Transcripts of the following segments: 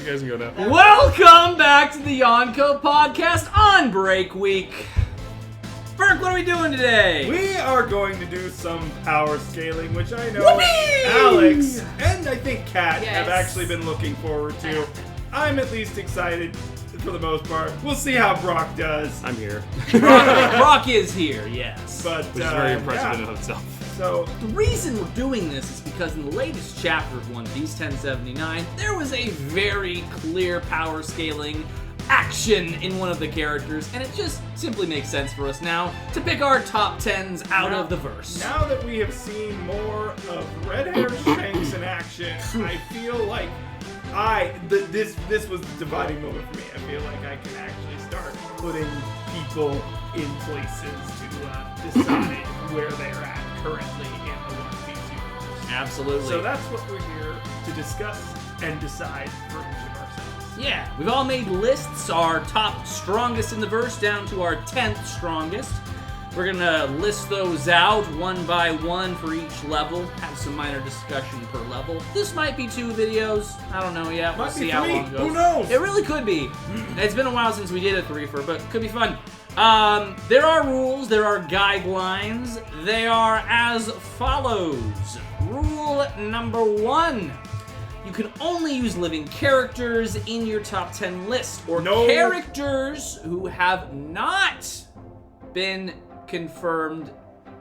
guys can go now. Welcome back to the Yonko Podcast on break week. Burke, what are we doing today? We are going to do some power scaling, which I know Whoopee! Alex and I think Kat Yes. have actually been looking forward to. I'm at least excited for the most part. We'll see how Brock does. I'm here. Brock is here, yes. But Which is very impressive yeah. in and of itself. So The reason we're doing this is because in the latest chapter of One Piece 1079, there was a very clear power scaling action in one of the characters, and it just simply makes sense for us now to pick our top 10s out of the verse. now that we have seen more of Red Hair Shanks in action, I feel like this was the dividing moment for me. I feel like I can actually start putting people in places to decide where they're at currently in the One Piece universe. Absolutely. So that's what we're here to discuss and decide for each of ourselves. Yeah, we've all made lists, our top strongest in the verse down to our 10th strongest. We're gonna list those out one by one for each level, have some minor discussion per level. This might be 2 videos, I don't know yet, we'll Might be see how 3. long it goes. Who knows? It really could be. It's been a while since we did a 3-fer, but could be fun. There are rules, there are guidelines. They are as follows. Rule number 1. You can only use living characters in your top 10 list, or No. characters who have not been confirmed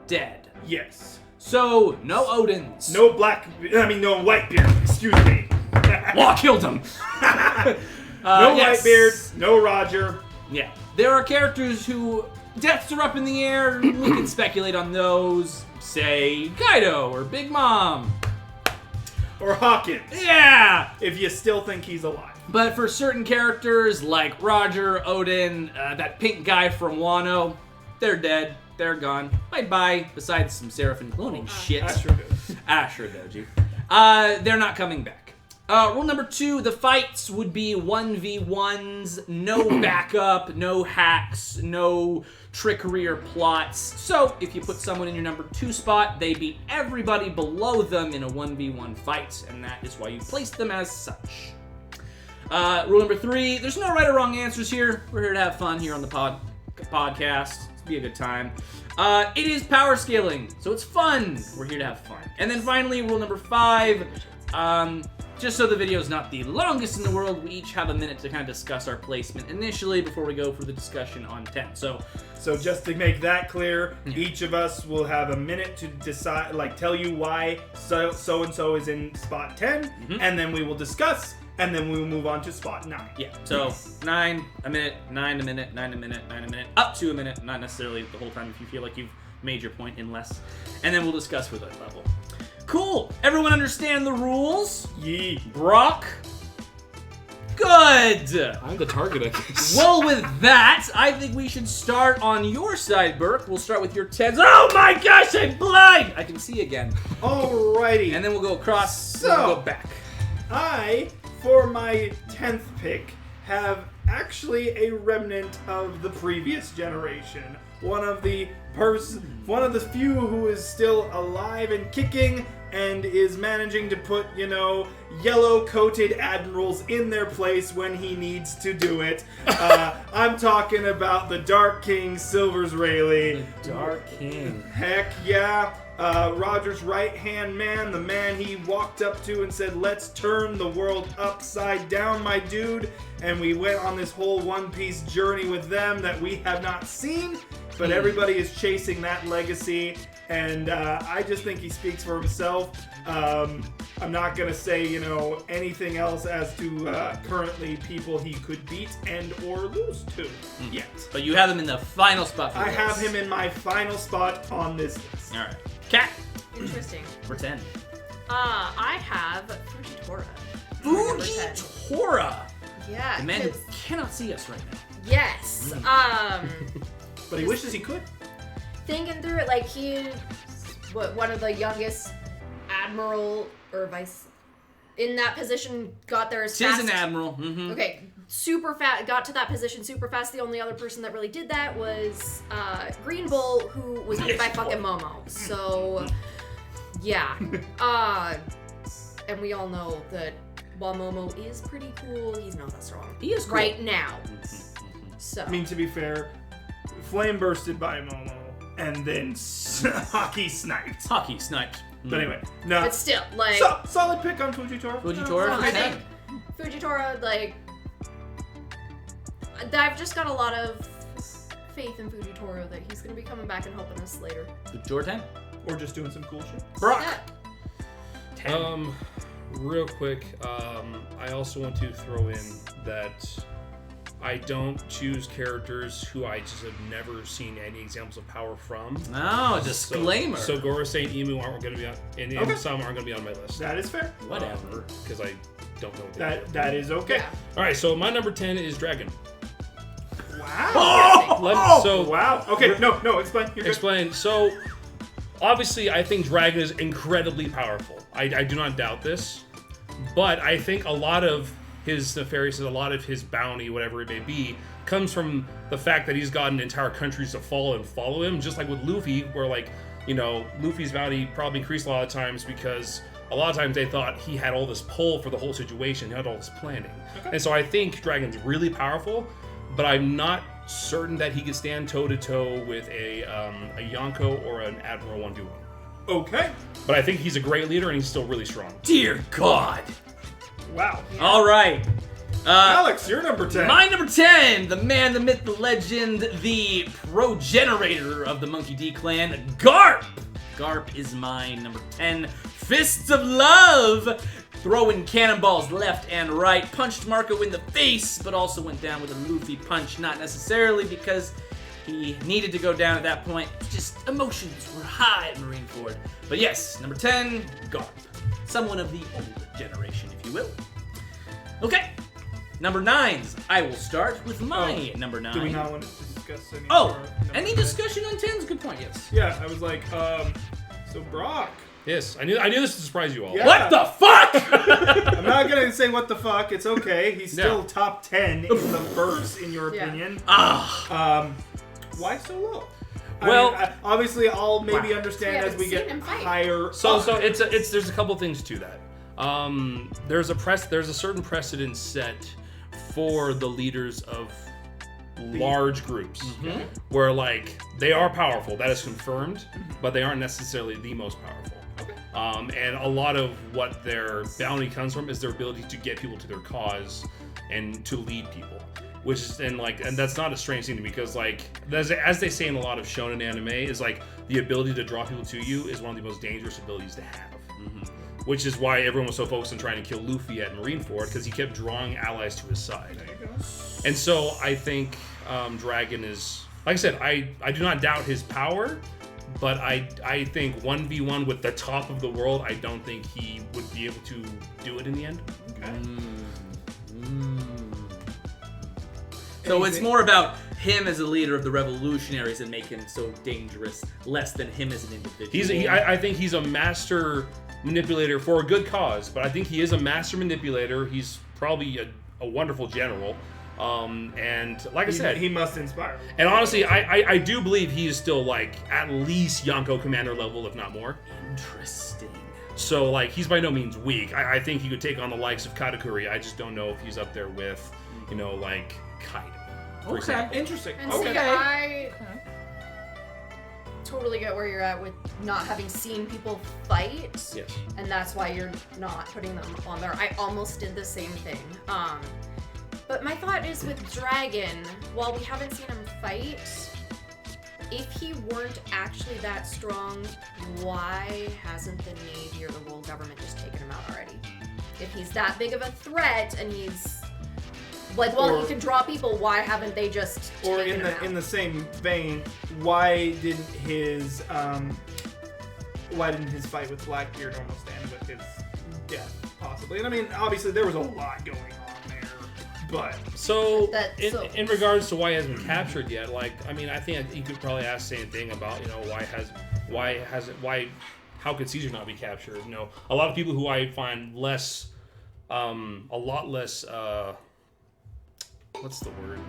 dead. Yes. So, no Odins. No Whitebeard. Excuse me. Law killed him. No Yes. Whitebeard. No Roger. Yeah. There are characters who deaths are up in the air. We can speculate on those. Say Kaido or Big Mom. Or Hawkins. Yeah. If you still think he's alive. But for certain characters like Roger, Odin, that pink guy from Wano, they're dead. They're gone. Bye-bye. Besides some Seraphim cloning shit. Asher Doji. They're not coming back. Rule number 2, the fights would be 1v1s, no backup, no hacks, no trickery or plots. So, if you put someone in your number 2 spot, they beat everybody below them in a 1v1 fight, and that is why you place them as such. Rule number 3, there's no right or wrong answers here. We're here to have fun here on the podcast. It's be a good time. It is power scaling, so it's fun. We're here to have fun. And then finally, rule number 5, just so the video is not the longest in the world, we each have a minute to kind of discuss our placement initially before we go for the discussion on 10. So just to make that clear, each of us will have a minute to decide, tell you why so-and-so is in spot 10, and then we will discuss, and then we will move on to spot 9. yeah, so 9, a minute, 9, a minute, 9, a minute, 9, a minute, up to a minute, not necessarily the whole time if you feel like you've made your point in less. And then we'll discuss for that level. Cool. Everyone understand the rules? Yee. Brock? Good. I'm the target, I guess. Well, with that, I think we should start on your side, Burke. We'll start with your 10s. Oh my gosh, I'm blind! I can see again. Alrighty. And then we'll go across, So- and we'll go back. I, for my 10th pick, have actually a remnant of the previous generation. One of the few who is still alive and kicking and is managing to put, yellow-coated admirals in their place when he needs to do it. I'm talking about the Dark King, Silver's Rayleigh. The Dark King. Heck yeah. Roger's right-hand man, the man he walked up to and said, let's turn the world upside down, my dude. And we went on this whole One Piece journey with them that we have not seen, but everybody is chasing that legacy. And I just think he speaks for himself. I'm not going to say, anything else as to currently people he could beat and or lose to yet. But you have him in the final spot for I this. have him in my final spot on this list. All right. Cat. Interesting. For 10. I have Fujitora. Fujitora. Yeah. The man who 'cause- cannot see us right now. Yes. But he wishes he could. Thinking through it, he's one of the youngest admiral or vice in that position. Got there as She's fast. an admiral. Mm-hmm. Okay, super fast. Got to that position super fast. The only other person that really did that was Green Bull, who was beat by fucking Momo. So, yeah. And we all know that while Momo is pretty cool, he's not that strong. He is cool. Right now. So. I mean, to be fair, flame bursted by Momo, and then hockey sniped. Hockey sniped. But anyway, no. But still, like... solid pick on Fujitora. Fujitora, I okay. think Fujitora, like... I've just got a lot of faith in Fujitora that he's going to be coming back and helping us later. Fujitora 10. Or just doing some cool shit. Brock. Yeah. Real quick, I also want to throw in that I don't choose characters who I just have never seen any examples of power from. No, disclaimer. So Gorosei and Emu aren't going to be on, and some aren't going to be on my list. That is fair. Whatever. Because I don't know what they That is okay. Yeah. All right, so my number 10 is Dragon. Wow. So Wow. Okay, no, explain. You're good. explain. So obviously, I think Dragon is incredibly powerful. I do not doubt this, but I think a lot of his nefarious, a lot of his bounty, whatever it may be, comes from the fact that he's gotten entire countries to follow him. Just like with Luffy, where Luffy's bounty probably increased a lot of times because a lot of times they thought he had all this pull for the whole situation, he had all this planning. Okay. And so I think Dragon's really powerful, but I'm not certain that he could stand toe-to-toe with a Yonko or an Admiral 1v1. Okay. But I think he's a great leader and he's still really strong. Dear God. Wow. All right. Alex, you're number 10. My number 10, the man, the myth, the legend, the progenitor of the Monkey D clan, Garp. Garp is my number 10. Fists of Love. Throwing cannonballs left and right. Punched Marco in the face, but also went down with a Luffy punch. Not necessarily because he needed to go down at that point. Just emotions were high at Marineford. But yes, number 10, Garp. Someone of the older generation, if you will. Okay. Number 9s. I will start with my number 9. Do we not want to discuss any Oh, more any numbers? discussion on 10s? Good point, yes. Yeah, I was like, so Brock. Yes, I knew this would surprise you all. Yeah. What the fuck? I'm not going to say what the fuck. It's okay. He's still top 10 in the verse, in your Yeah. opinion. Ah. Why so low? Well- Obviously, I'll maybe We understand as haven't we get seen him fight. higher. So up. there's a couple things to that. There's a certain precedent set for the leaders of large groups where they are powerful, that is confirmed, but they aren't necessarily the most powerful. And a lot of what their bounty comes from is their ability to get people to their cause and to lead people. Which is and that's not a strange thing to me because as they say in a lot of shonen anime is the ability to draw people to you is one of the most dangerous abilities to have. Which is why everyone was so focused on trying to kill Luffy at Marineford because he kept drawing allies to his side. There you go. And so I think Dragon is, like I said, I do not doubt his power, but I think 1v1 with the top of the world, I don't think he would be able to do it in the end. Okay. So it's more about him as a leader of the revolutionaries and make him so dangerous, less than him as an individual. I think he's a master manipulator for a good cause, but I think he is a master manipulator. He's probably a wonderful general. And like I said, he must inspire. and honestly, I do believe he is still at least Yonko commander level, if not more. Interesting. So he's by no means weak. I think he could take on the likes of Katakuri. I just don't know if he's up there with, Kaido. for example. Interesting. And Okay. see, I totally get where you're at with not having seen people fight. Yes. And that's why you're not putting them on there. I almost did the same thing. But my thought is with Dragon, while we haven't seen him fight, if he weren't actually that strong, why hasn't the Navy or the world government just taken him out already? If he's that big of a threat and he's he can draw people, why haven't they just Or taken him out? in the same vein, why didn't his fight with Blackbeard almost end with his death, possibly? And I mean, obviously there was a lot going on there, but So, That's so- in regards to why he hasn't been captured yet, I think you could probably ask the same thing about, how could Caesar not be captured? A lot of people who I find less, a lot less, what's the word?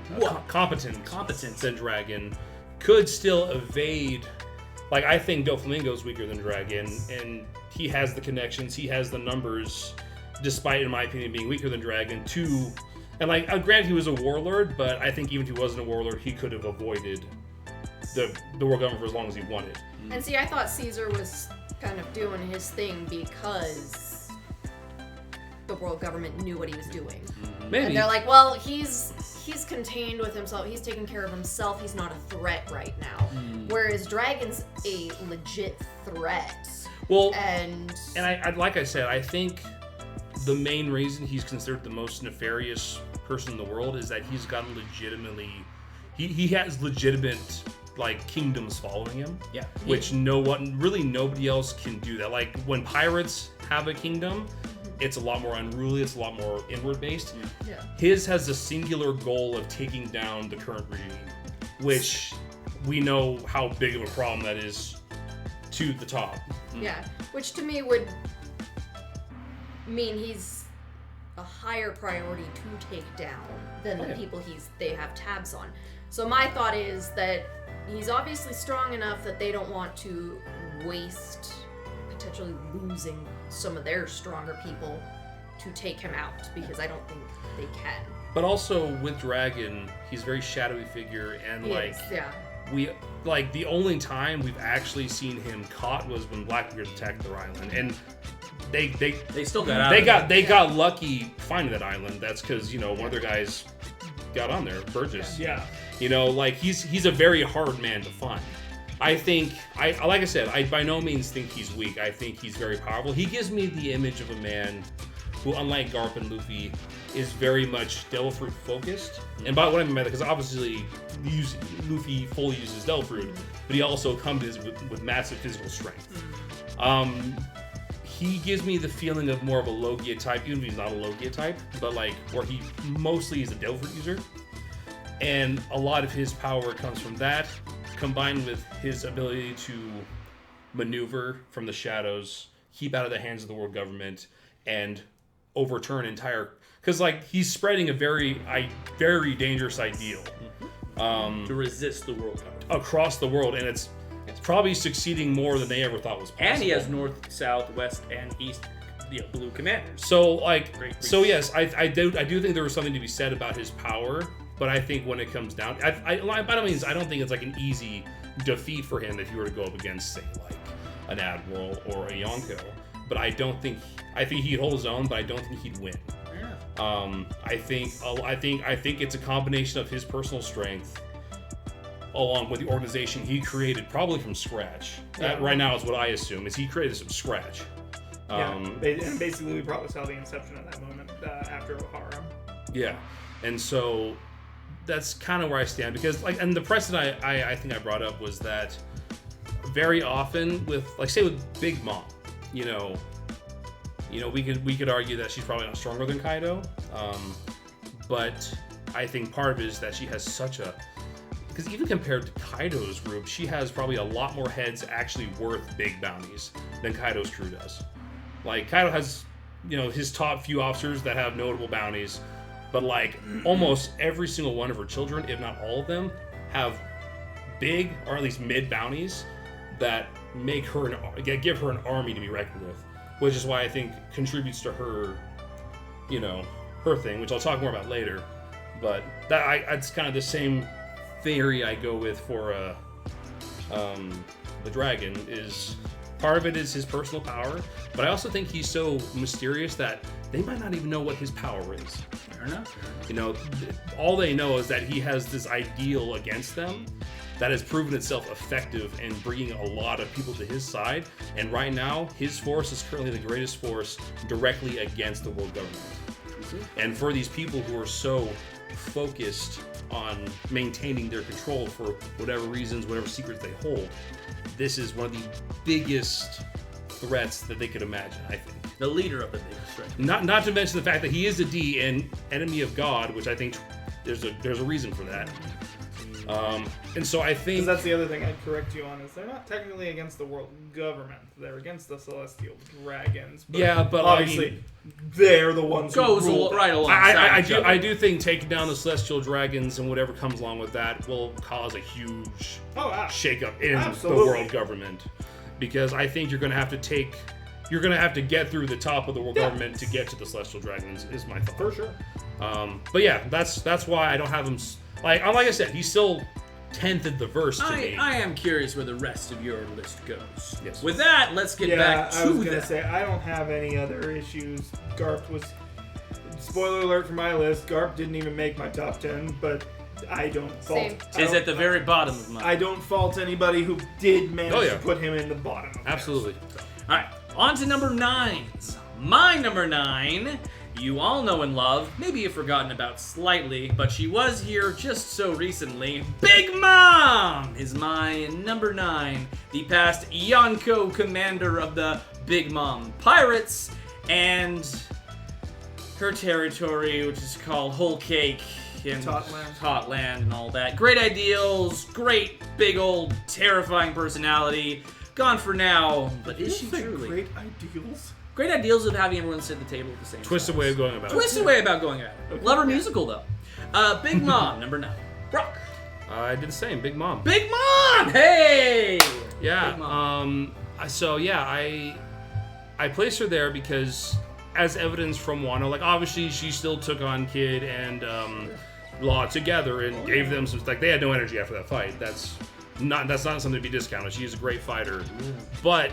Competent than Dragon could still evade. I think Doflamingo's weaker than Dragon, and he has the connections, he has the numbers, despite, in my opinion, being weaker than Dragon, to... And, like, granted, he was a warlord, but I think even if he wasn't a warlord, he could have avoided the world government for as long as he wanted. And see, I thought Caesar was kind of doing his thing because the world government knew what he was doing. Maybe. And they're like, well, he's contained with himself. He's taking care of himself. He's not a threat right now. Whereas Dragon's a legit threat. Well, and I like I said, I think the main reason he's considered the most nefarious person in the world is that he's got legitimately... He has legitimate, like, kingdoms following him. Yeah. Which really nobody else can do that. Like, when pirates have a kingdom, it's a lot more unruly, it's a lot more inward-based. Yeah. His has the singular goal of taking down the current regime, which we know how big of a problem that is to the top. Yeah, which to me would mean he's a higher priority to take down than the people they have tabs on. So my thought is that he's obviously strong enough that they don't want to waste potentially losing some of their stronger people to take him out, because I don't think they can. But also with Dragon, he's a very shadowy figure, and the only time we've actually seen him caught was when Blackbeard attacked their island, and they still got out. They got lucky finding that island. That's because one of their guys got on there, Burgess. Yeah. He's a very hard man to find. I think like I said, I by no means think he's weak. I think he's very powerful. He gives me the image of a man who, unlike Garp and Luffy, is very much Devil Fruit focused. And by what I mean by that, because obviously Luffy fully uses Devil Fruit, but he also comes with massive physical strength. He gives me the feeling of more of a Logia type, even if he's not a Logia type, but like where he mostly is a Devil Fruit user. And a lot of his power comes from that, combined with his ability to maneuver from the shadows, keep out of the hands of the world government, and overturn entire... Because, like, he's spreading a very dangerous ideal. To resist the world government. Across the world, and it's probably succeeding more than they ever thought was possible. And he has north, south, west, and east blue commanders. So, yes, I do think there was something to be said about his power, but I think when it comes down... by no means, I don't think it's, like, an easy defeat for him if he were to go up against, say, like, an Admiral or a Yonko. But I think he'd hold his own, but I don't think he'd win. I think it's a combination of his personal strength along with the organization he created probably from scratch. That right now is what I assume, is he created this from scratch. And basically we probably saw the inception of that moment after Ohara. Yeah, and so that's kind of where I stand, because and the precedent I think I brought up was that very often with, like, say with Big Mom, we could argue that she's probably not stronger than Kaido, but I think part of it is that she has such a... Because even compared to Kaido's group, she has probably a lot more heads actually worth big bounties than Kaido's crew does. Like, Kaido has, his top few officers that have notable bounties, but, like, almost every single one of her children, if not all of them, have big, or at least mid bounties that make her give her an army to be reckoned with. Which is why I think contributes to her, her thing, which I'll talk more about later. But it's kind of the same theory I go with for the dragon. Is part of it is his personal power, but I also think he's so mysterious that they might not even know what his power is. Fair enough. All they know is that he has this ideal against them that has proven itself effective in bringing a lot of people to his side. And right now, his force is currently the greatest force directly against the world government. Mm-hmm. And for these people who are so focused on maintaining their control for whatever reasons, whatever secrets they hold, this is one of the biggest threats that they could imagine, I think. The leader of the biggest threat. Not to mention the fact that he is a D and enemy of God, which I think there's a reason for that. And so I think... Because that's the other thing I'd correct you on, is they're not technically against the world government. They're against the celestial dragons. But but obviously they're the ones who rule. Right along. I do think taking down the celestial dragons and whatever comes along with that will cause a huge shakeup in the world government. Because I think you're going to have to take you're gonna have to get through the top of the world government to get to the Celestial Dragons. Is my thought. For sure. But yeah, that's why I don't have him. Like I said, he's still 10th of the verse to me. I am curious where the rest of your list goes. Yes. With that, let's get back to I was gonna that. say I don't have any other issues. Garp was. Spoiler alert for my list. Garp didn't even make my top 10, but I don't fault. Same. Is at the very bottom of mine. I don't fault anybody who did manage yeah. to put him in the bottom. Of Absolutely. All right, on to number 9s. My number 9, you all know and love. Maybe you've forgotten about slightly, but she was here just so recently. Big Mom is my number 9. The past Yonko commander of the Big Mom Pirates, and her territory, which is called Whole Cake and Totland and all that. Great ideals, great big old terrifying personality. Gone for now, but is she truly? Great ideals. Great ideals of having everyone sit at the table at the same time. Twisted way of going about it. Twisted way about going about it. Love her musical though. Big Mom, number 9. Brock. I did the same. Big Mom. Big Mom! Hey! Yeah. Big Mom. So yeah, I placed her there because, as evidence from Wano, like obviously she still took on Kid and Law together and gave them some, like they had no energy after that fight. That's not something to be discounted. She is a great fighter, but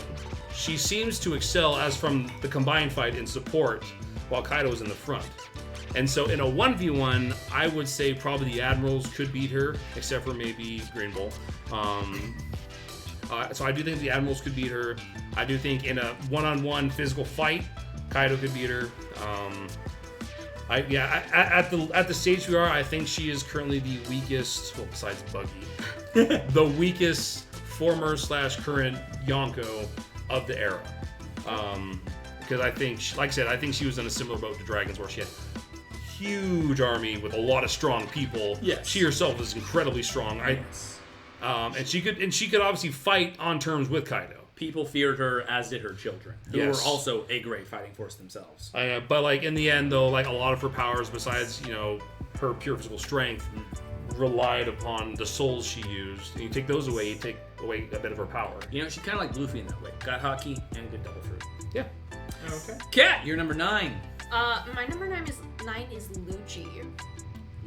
she seems to excel as from the combined fight in support, while Kaido is in the front. And so in a 1v1, I would say probably the Admirals could beat her, except for maybe Green Bull. So I do think the Admirals could beat her. I do think in a one-on-one physical fight, Kaido could beat her. At the stage we are, I think she is currently the weakest, well, besides Buggy, the weakest former/current Yonko of the era. Because I think, like I said, I think she was in a similar boat to Dragons, where she had huge army with a lot of strong people. Yes. She herself is incredibly strong. Yes. And she could obviously fight on terms with Kaido. People feared her, as did her children, who Yes. were also a great fighting force themselves. But like in the end, though, like a lot of her powers, besides her pure physical strength, relied upon the souls she used. And you take those away, you take away a bit of her power. She's kind of like Luffy in that way. Got hockey and good double fruit. Yeah. Okay. Kat, you're number 9. My number 9 is Lucci.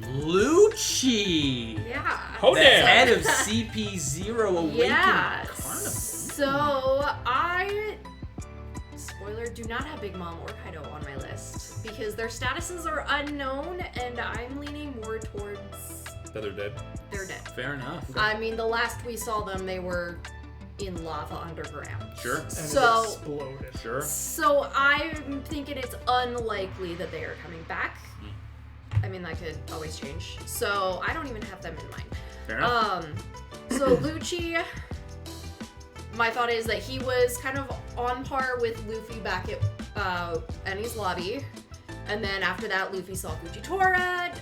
Lucci! Yeah. Oh, The damn. head of CP0 Awakened Yeah. Carnival. So I, spoiler, do not have Big Mom or Kaido on my list because their statuses are unknown, and I'm leaning more towards That they're dead. they're dead. Fair enough. I mean, the last we saw them, they were in lava underground. Sure. And So- it exploded. Sure. So I'm thinking it's unlikely that they are coming back. I mean, that could always change. So I don't even have them in mind. Fair enough. So Lucci, my thought is that he was kind of on par with Luffy back at Eni's lobby. And then after that, Luffy saw Fujitora.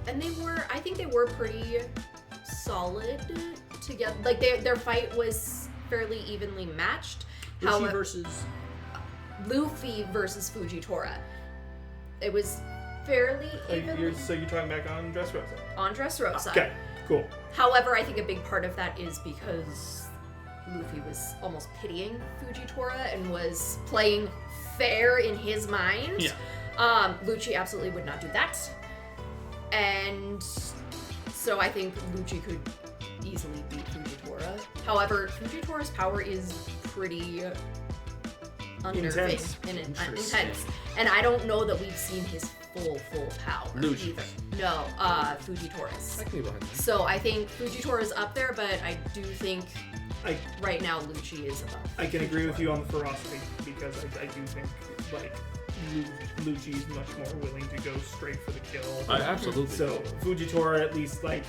And I think they were pretty solid together. Like their fight was fairly evenly matched. Luffy versus... Luffy versus Fujitora. It was fairly evenly So you're talking back on Dressrosa. on Dressrosa. Okay, cool. However, I think a big part of that is because Luffy was almost pitying Fujitora and was playing fair in his mind. Yeah. Lucci absolutely would not do that. And so I think Lucci could easily beat Fujitora. However, Fujitora's power is pretty unnerving Intense. and Interesting. intense. And I don't know that we've seen his full power Lucci. either. No, Fujitora's. I can be behind that. So I think Fujitora is up there, but I do think I right now Lucci is above. I can agree with you on the ferocity because I do think like Lucci's much more willing to go straight for the kill. Absolutely. So Fujitora at least like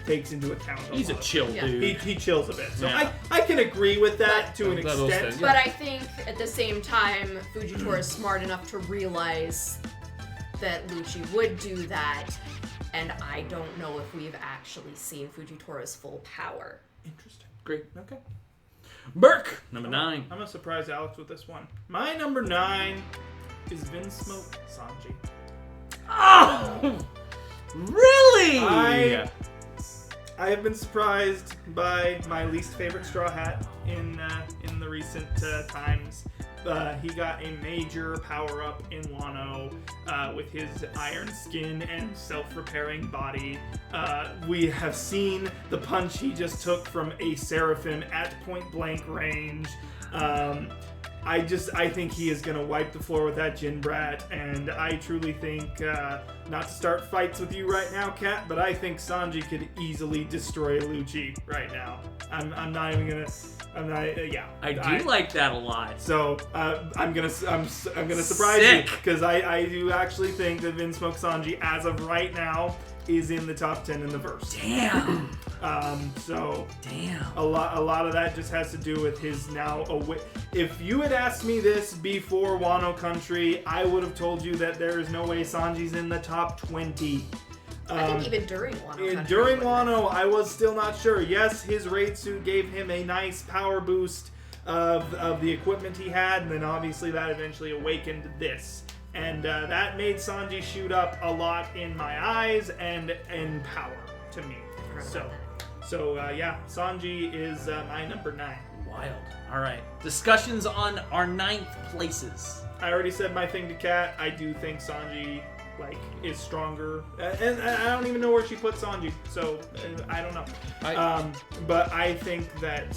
takes into account. He's a lot. chill Yeah. dude. He chills a bit. So Yeah. I can agree with that But- to an That'll extent. stand, But I think at the same time, Fujitora is smart enough to realize that Lucci would do that, and I don't know if we've actually seen Fujitora's full power. Interesting. Great. Okay. Burke, number 9. I'm gonna surprise Alex with this one. My number 9 is Vinsmoke Sanji. Oh! Really? I have been surprised by my least favorite Straw Hat in the recent times. He got a major power-up in Wano with his iron skin and self-repairing body. We have seen the punch he just took from a Seraphim at point-blank range. I think he is going to wipe the floor with that Jin Brat, and I truly think, not to start fights with you right now, Kat, but I think Sanji could easily destroy Lucci right now. I'm not even going to... I do like that a lot. So I'm gonna surprise you because I do actually think that Vin Smoke Sanji, as of right now, is in the top 10 in the verse. Damn. Damn. A lot of that just has to do with his now. If you had asked me this before Wano Country, I would have told you that there is no way Sanji's in the top 20. I think even during Wano. During Wano, I was still not sure. Yes, his raid suit gave him a nice power boost of the equipment he had, and then obviously that eventually awakened this. And that made Sanji shoot up a lot in my eyes and in power to me. So Sanji is my number 9. Wild. All right. Discussions on our 9th places. I already said my thing to Kat. I do think Sanji is stronger, and I don't even know where she put Sanji, so I don't know. But I think that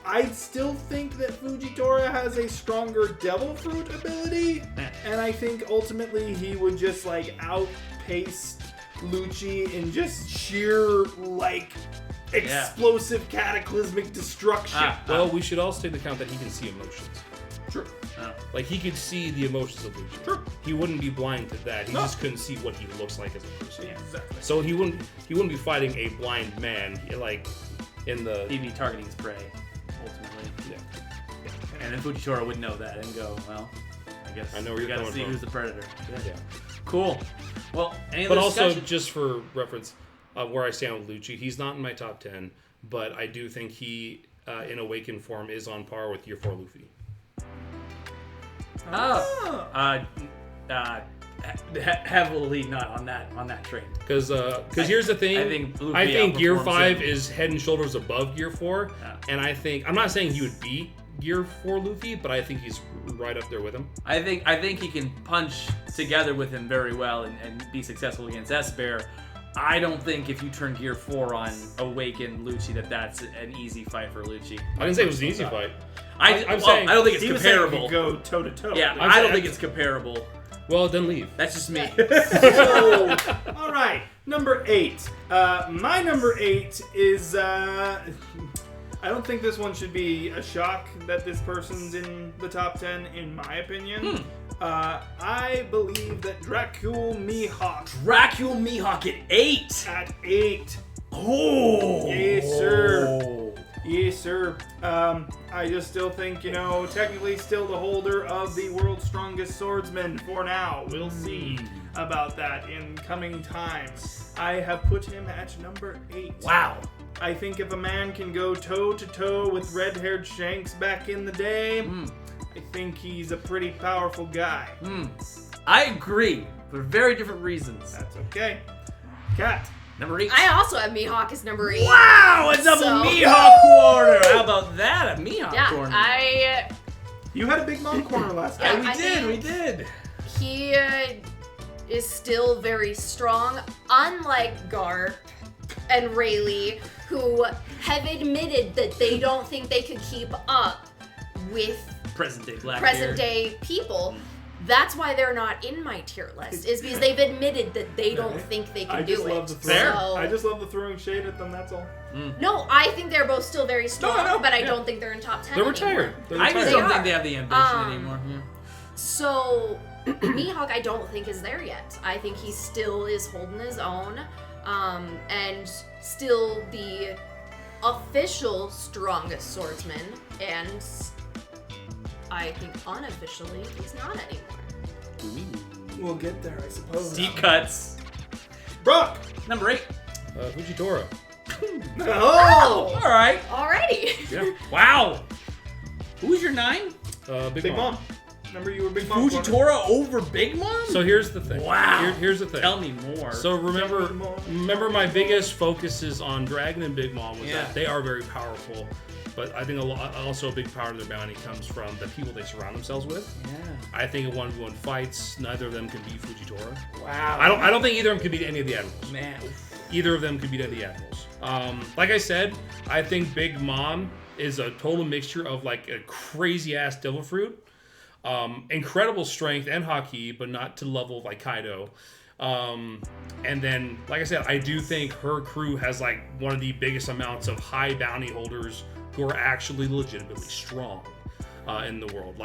I still think that Fujitora has a stronger Devil Fruit ability, and I think ultimately he would just outpace Lucci in just sheer explosive cataclysmic destruction. Well, we should also take into account that he can see emotions. True. He could see the emotions of Lucci. True. He wouldn't be blind to that. He just couldn't see what he looks like as a person. Yeah, exactly. So he wouldn't be fighting a blind man in the. He'd be targeting his prey, ultimately. Yeah. And then Fujitora would know that and go, well, I guess I know where you're gotta coming see from. who's the predator. Yeah. Cool. Well, but also, just for reference, where I stand with Lucci, he's not in my top 10, but I do think he, in Awakened form, is on par with Year 4 Luffy. Heavily not on that train. Because here's the thing. I think Year 5 is head and shoulders above Year 4, and I'm not saying he would be Year 4 Luffy, but I think he's right up there with him. I think he can punch together with him very well and be successful against S-Bear. I don't think if you turn Gear 4 on Awakened Lucci that's an easy fight for Lucci. I didn't say it was an easy fight. I'm saying I don't think it's comparable. You go toe to toe. Yeah, I don't think it's comparable. Well, then leave. That's just me. So, all right, number 8. My number 8 is. I don't think this one should be a shock that this person's in the top 10, in my opinion. I believe that Dracul Mihawk. Dracul Mihawk at 8. At 8. Oh. Yes, sir. Yes, sir. I just still think, technically still the holder of the world's strongest swordsman for now. We'll see about that in coming times. I have put him at number 8. Wow. I think if a man can go toe-to-toe with red-haired Shanks back in the day, I think he's a pretty powerful guy. I agree, for very different reasons. That's okay. Kat. Number 8. I also have Mihawk as number 8. Wow, a double Mihawk corner. How about that? A Mihawk corner. You had a Big Mom corner last time. We did. He is still very strong, unlike Garp and Rayleigh, who have admitted that they don't think they could keep up with present day people. That's why they're not in my tier list, is because they've admitted that they don't think they can do it. I just love the throwing shade at them, that's all. No, I think they're both still very strong, but I don't think they're in top 10 They're retired. I just don't think they have the ambition anymore. So, Mihawk I don't think is there yet. I think he still is holding his own, and still the official strongest swordsman, and I think unofficially he's not anymore. We'll get there, I suppose. Deep cuts. Brock! Number 8. Fujitora. Oh! All right. Alrighty. Yeah. Wow. Who's your 9? Big Mom. Remember you were Big Mom. Fujitora over Big Mom? So here's the thing. Wow. Here's the thing. Tell me more. So remember my biggest focuses on Dragon and Big Mom was that they are very powerful, but I think also a big part of their bounty comes from the people they surround themselves with. Yeah. I think in 1v1 fights, neither of them can beat Fujitora. Wow. I don't think either of them could beat any of the admirals. Man. Either of them could beat any of the admirals. Like I said, I think Big Mom is a total mixture of like a crazy ass devil fruit. Incredible strength and haki, but not to the level of like Kaido. And then, like I said, I do think her crew has like one of the biggest amounts of high bounty holders who are actually legitimately strong in the world.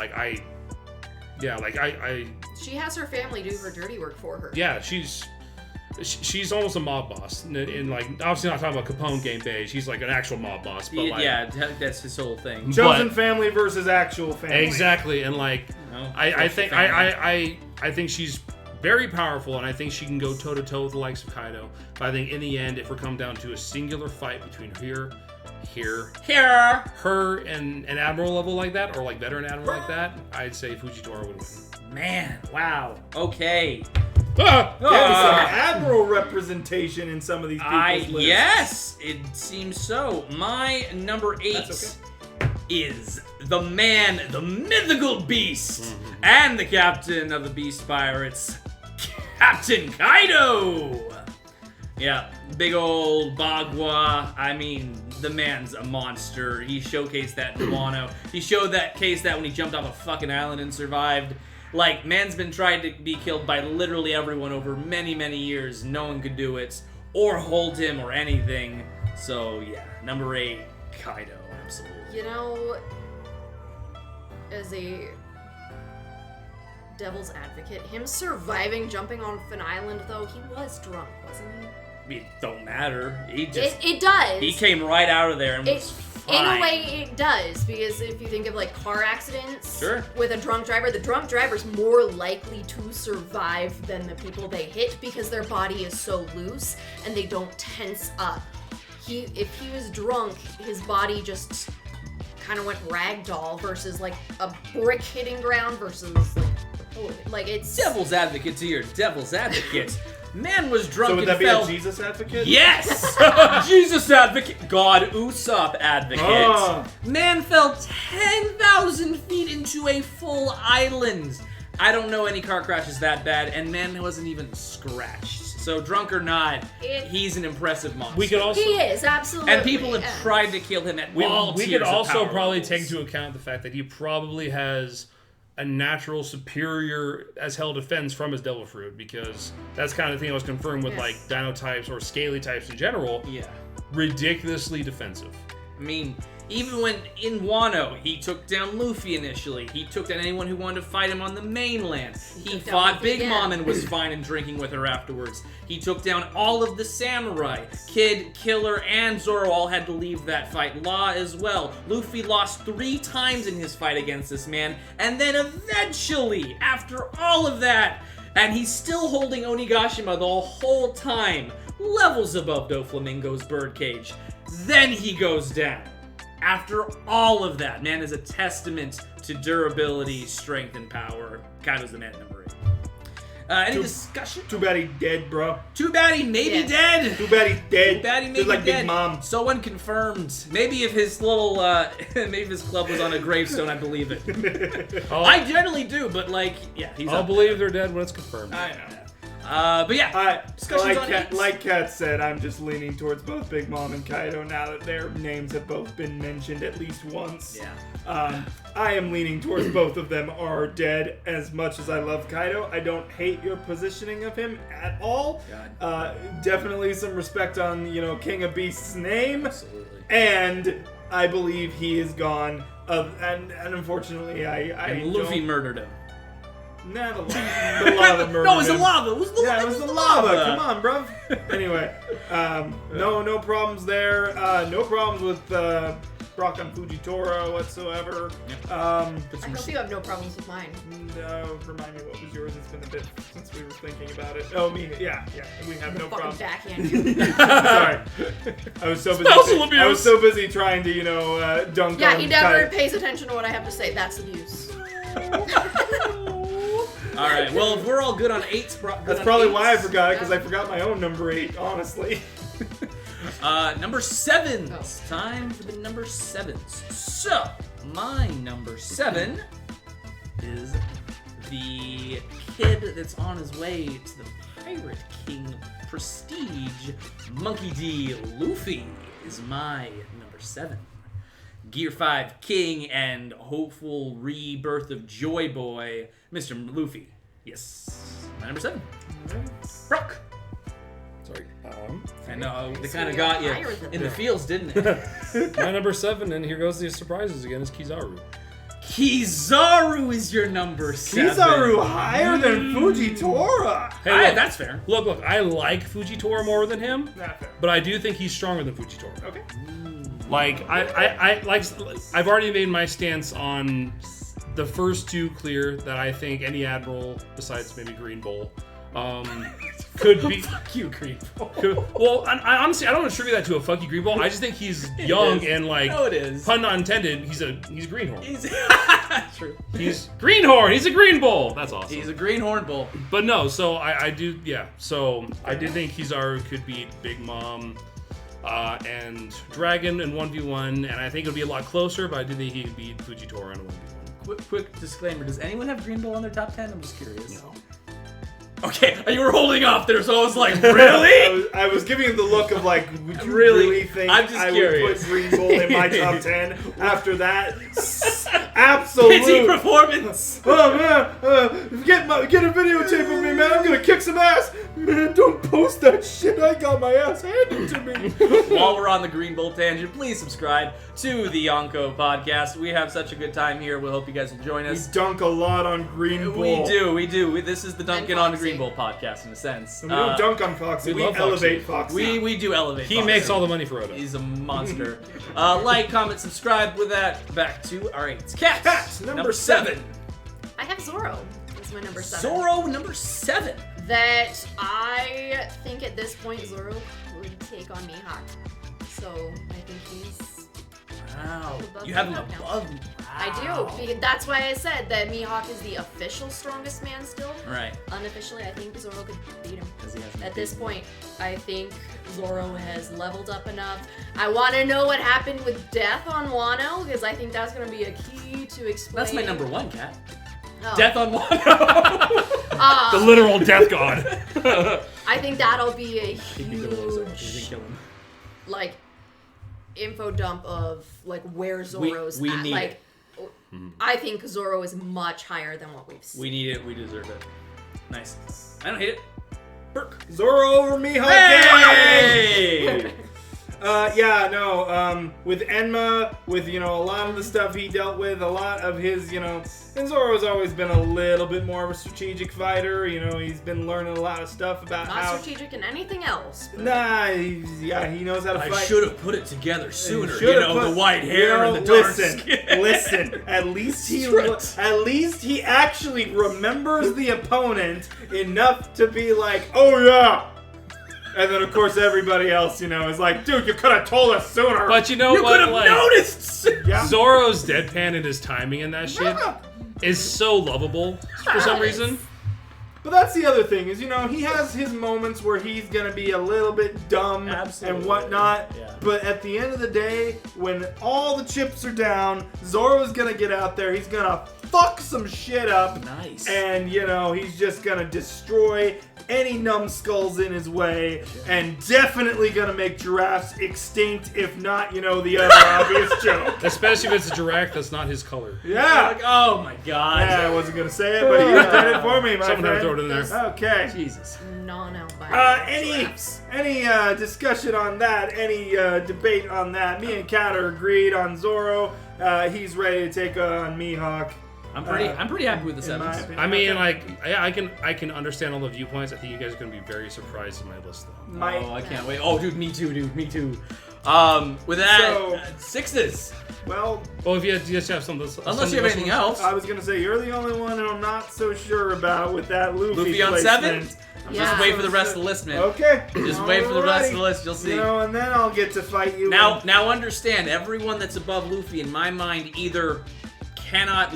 She has her family do her dirty work for her. Yeah, she's almost a mob boss. In like, obviously not talking about Capone Game Bay. She's like an actual mob boss. But like, yeah, that's his whole thing. Chosen family versus actual family. Exactly, and like, I think she's very powerful, and I think she can go toe to toe with the likes of Kaido. But I think in the end, if we're come down to a singular fight between her, and an admiral level like that, or like veteran admiral like that, I'd say Fujitora would win. Man, wow. Okay. Some admiral representation in some of these people's lists. Yes, it seems so. My number 8 is the man, the mythical beast, and the captain of the Beast Pirates, Captain Kaido. Yeah, big old Bagua. I mean, the man's a monster. He showcased that in Wano. He showed that when he jumped off a fucking island and survived. Like, man's been trying to be killed by literally everyone over many, many years. No one could do it, or hold him, or anything. So, yeah, number 8, Kaido, absolutely. You know, as a devil's advocate, him surviving jumping off an island, though, he was drunk, wasn't he? It don't matter. He just... It does. He came right out of there and was fine. In a way, it does, because if you think of, like, car accidents with a drunk driver, the drunk driver's more likely to survive than the people they hit because their body is so loose and they don't tense up. If he was drunk, his body just kind of went ragdoll versus, like, a brick hitting ground versus, like it's... Devil's advocate to your devil's advocate. Man was drunk so would and that fell... be a Jesus advocate? Yes! Jesus advocate. God Usopp advocate. Man fell 10,000 feet into a full island. I don't know any car crashes that bad, and man wasn't even scratched. So drunk or not, he's an impressive monster. We could also... He is, absolutely. And people have tried to kill him at all tiers. We could also of probably levels. take into account the fact that he probably has a natural superior as hell defense from his devil fruit, because that's kind of the thing that was confirmed with like dino types or scaly types in general. Yeah. Ridiculously defensive. I mean, even when in Wano, he took down Luffy initially. He took down anyone who wanted to fight him on the mainland. He fought Big Mom and was fine and drinking with her afterwards. He took down all of the samurai. Kid, Killer, and Zoro all had to leave that fight. Law as well. Luffy lost 3 times in his fight against this man. And then eventually, after all of that, and he's still holding Onigashima the whole time, levels above Doflamingo's birdcage. Then he goes down. After all of that, man is a testament to durability, strength, and power. Kaido's the man number 8. Any discussion? Too bad he dead, bro. Too bad he may be dead. Too bad he's dead. Too bad he may Just be like dead. Big Mom. So unconfirmed. Maybe if his little, maybe if his club was on a gravestone, I believe it. I generally do, but like, yeah, he's I'll believe they're dead when it's confirmed. I know. But yeah, discussions on eights. Like Kat said, I'm just leaning towards both Big Mom and Kaido now that their names have both been mentioned at least once. Yeah. I am leaning towards both of them are dead. As much as I love Kaido, I don't hate your positioning of him at all. Definitely some respect on, King of Beasts' name. Absolutely. And I believe he is gone. And unfortunately, And Luffy murdered him. Nah, the lava murdered No, it was the him. lava. It was the lava. Come on, bruv. Anyway, no problems there. No problems with Brock on Fujitora whatsoever. I hope you have no problems with mine. No, remind me what was yours. It's been a bit since we were thinking about it. Oh, me, yeah. We have no problems. Backhand you. Sorry, I was so busy. I was so busy trying to, dunk on. Yeah, he never pays attention to what I have to say. That's abuse. All right. Well, if we're all good on 8s, That's probably why I forgot it, because I forgot my own number 8, honestly. Number 7. Oh. It's time for the number 7s. So, my number 7 is the kid that's on his way to the Pirate King prestige. Monkey D. Luffy is my number 7. Gear 5 King and hopeful rebirth of Joy Boy, Mr. Luffy. Yes, my number 7. Brooke. Sorry. I know, they So kind of you're got you higher than in the that. fields, didn't it? My number 7, and here goes the surprises again, is Kizaru. Kizaru is your number 7. Kizaru higher than Fujitora. Hey, That's fair. Look, I like Fujitora more than him, Not fair. but I do think he's stronger than Fujitora. Okay. Like, I've already made my stance on the first 2 clear that I think any admiral, besides maybe Green Bull, could be. Fuck you, Green Bull. Well, I honestly, I don't attribute that to a fuck you Green Bull. I just think he's young is. and like, No, it is. pun not intended, he's a Greenhorn. He's true. He's Greenhorn. He's a Green Bull. That's awesome. He's a greenhorn bull. But no, so I do, yeah. So I do think Kizaru could beat Big Mom and Dragon in 1v1, and I think it would be a lot closer, but I do think he could beat Fujitora in a 1v1. Quick disclaimer: does anyone have Green Bull on their top 10? I'm just curious. No. Okay, you were holding off there, so I was like, really? I was giving him the look of like, would you Really? really think I'm just I curious. would put Green Bull in my top 10 after that? Absolute. Pity performance. Oh man, get a videotape of me, man. I'm gonna kick some ass. Man, don't post that shit. I got my ass handed to me. While we're on the Green Bull tangent, please subscribe to the Yonko Podcast. We have such a good time here. We hope you guys will join We us. dunk a lot on Green Bull. We do. This is the Dunkin' on the Green Bull podcast in a sense. We don't dunk on Foxy. we We love elevate Foxy. We do elevate. He Foxy. makes all the money for Oda. He's a monster. Like, comment, subscribe. With that, back to our 8s. Cat, number 7. I have Zoro as my number 7. Zoro, number 7. That I think at this point Zoro could take on Mihawk. So I think he's Wow. above You have him Mihawk now. above me. I do. Because that's why I said that Mihawk is the official strongest man still. Right. Unofficially, I think Zoro could beat him. 'Cause he hasn't At this beaten point, I think Zoro has leveled up enough. I want to know what happened with Death on Wano, because I think that's going to be a key to explain. That's my number 1, Cat. Oh. Death on Wano. The literal death god. I think that'll be a He didn't kill huge, him. like, info dump of, like, where Zoro's we at. need Like, it. I think Zoro is much higher than what we've seen. We need it. We deserve it. Nice. I don't hate it. Burke. Zoro over Mihawk. Hey! Yeah, no, with Enma, with, a lot of the stuff he dealt with, a lot of his, and Zoro's always been a little bit more of a strategic fighter, he's been learning a lot of stuff about Not how... strategic in anything else. but- Nah, he knows how to I fight. should have put it together sooner. Should've The put- white hair and the dark listen, skin. listen. At least he actually remembers the opponent enough to be like, oh yeah. And then of course everybody else, is like, dude, you could have told us sooner. But you know You what? could have Like, noticed. yeah. Zoro's deadpan and his timing and that shit Yeah. is so lovable for some reason. But that's the other thing is, he has his moments where he's gonna be a little bit dumb Absolutely. and whatnot. Yeah. But at the end of the day, when all the chips are down, Zoro's gonna get out there. He's gonna fuck some shit up. Nice. And he's just gonna destroy any numbskulls in his way, and definitely gonna make giraffes extinct, if not, the other obvious joke. Especially if it's a giraffe that's not his color. Yeah. Like, oh my god. Yeah, I wasn't gonna say it, but he did it for me, my Someone friend. had to throw it in there. Okay. Jesus. Any discussion on that? Any debate on that? Me and Kat are agreed on Zoro. He's ready to take on Mihawk. I'm pretty happy with the in my 7s. opinion. I mean, Okay. I can understand all the viewpoints. I think you guys are gonna be very surprised at my list, though. My- Oh, I can't wait. Oh, dude, me too, Me too. With that, So- 6s. well, Well, if you just have something, Unless you have anything else. I was gonna say you're the only one who I'm not so sure about with that Luffy on placement. 7? Yeah. Just wait for the rest of the list, man. Okay. Just wait for the rest of the Alrighty. list. You'll see. And then I'll get to fight you. Now understand, everyone that's above Luffy, in my mind, either cannot,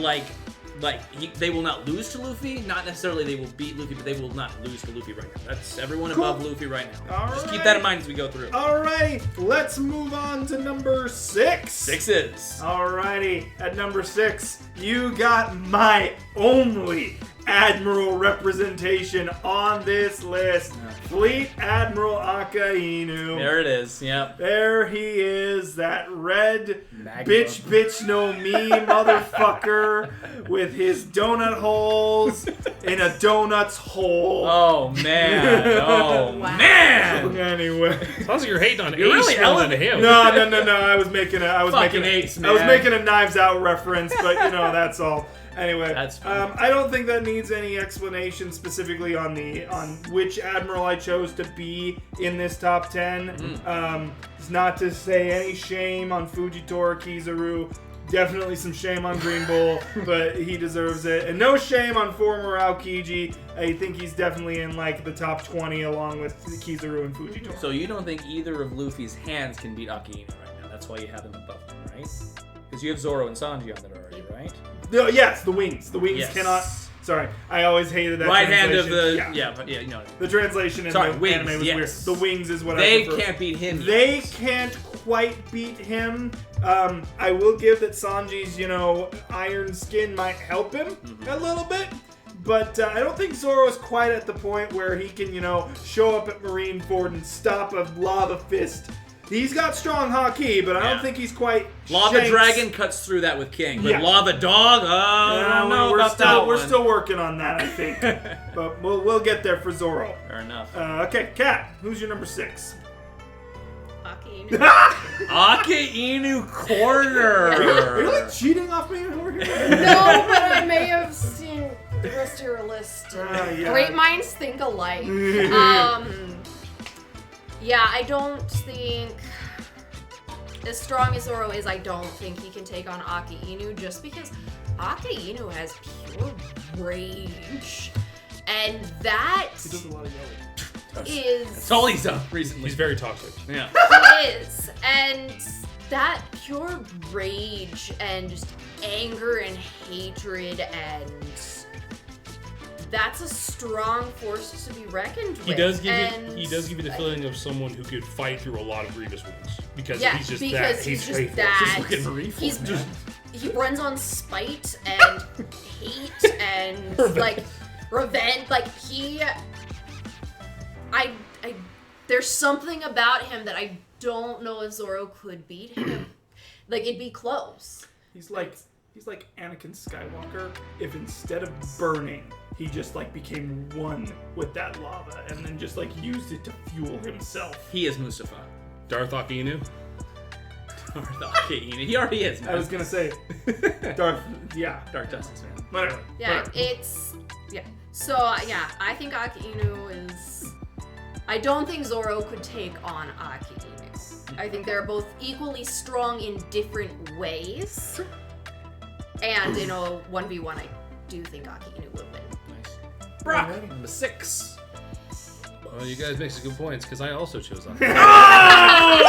they will not lose to Luffy. Not necessarily they will beat Luffy, but they will not lose to Luffy right now. That's everyone above Luffy right now. Just keep that in mind as we go through. Alrighty, let's move on to number 6. 6 is. Alrighty, at number 6, you got my only Admiral representation on this list. Fleet Admiral Akainu. There it is, yep. There he is, that red bitch no me motherfucker with his donut holes in a donut's hole. Oh, man. Oh, man. Anyway. Sounds like you're hating on Ace really more than him. No. I was making Ace, man. I was making a Knives Out reference, but that's all. Anyway, That's fine. I don't think that needs any explanation specifically on which Admiral I chose to be in this top 10. It's not to say any shame on Fujitora Kizaru. Definitely some shame on Green Bull, but he deserves it. And no shame on former Aokiji. I think he's definitely in the top 20 along with Kizaru and Fujitora. So you don't think either of Luffy's hands can beat Akainu right now? That's why you have him above him, right? Because you have Zoro and Sanji on that already, right? No, yes, the wings. The wings Yes. cannot. Sorry, I always hated that. Right hand of translation. the The translation in the wings, anime was yes. weird. The wings is what They I prefer. can't beat him. They yet. can't quite beat him. I will give that Sanji's, iron skin might help him a little bit. But I don't think Zoro's quite at the point where he can, show up at Marineford and stop a lava fist. He's got strong haki, but I don't think he's quite Lava Shanks. Dragon cuts through that with King, but Yeah. Lava Dog, I don't know about that We're one. still working on that, I think. But we'll get there for Zoro. Fair enough. Okay, Kat, who's your number 6? Akainu. Akainu Corner. Are you cheating off me over here? No, but I may have seen the rest of your list. Yeah. Great minds think alike. Yeah, I don't think, as strong as Zoro is, I don't think he can take on Akainu, just because Akainu has pure rage. And that He does a lot of yelling. is... That's all he's done recently. He's very toxic. Yeah. He is. And that pure rage and just anger and hatred, and that's a strong force to be reckoned with. He does give and you the feeling of someone who could fight through a lot of grievous wounds because Yeah, he's just because that. he's just hateful. that. Just looking Marineford, He's man. he runs on spite and hate and like revenge. Like I there's something about him that I don't know if Zoro could beat him. Like, it'd be close. He's like Anakin Skywalker if instead of burning, he just became one with that lava and then just used it to fuel himself. He is Mustafa. Darth Akainu. Darth Akainu. He already is, man. I was gonna say Darth Dark Justice, man. whatever. Yeah, Whatever. it's So I think Akainu is. I don't think Zoro could take on Akainu. I think they're both equally strong in different ways. And in a 1v1, I do think Akainu would win. Nice. Brock, number 6. Well, you guys make some good points because I also chose Akainu.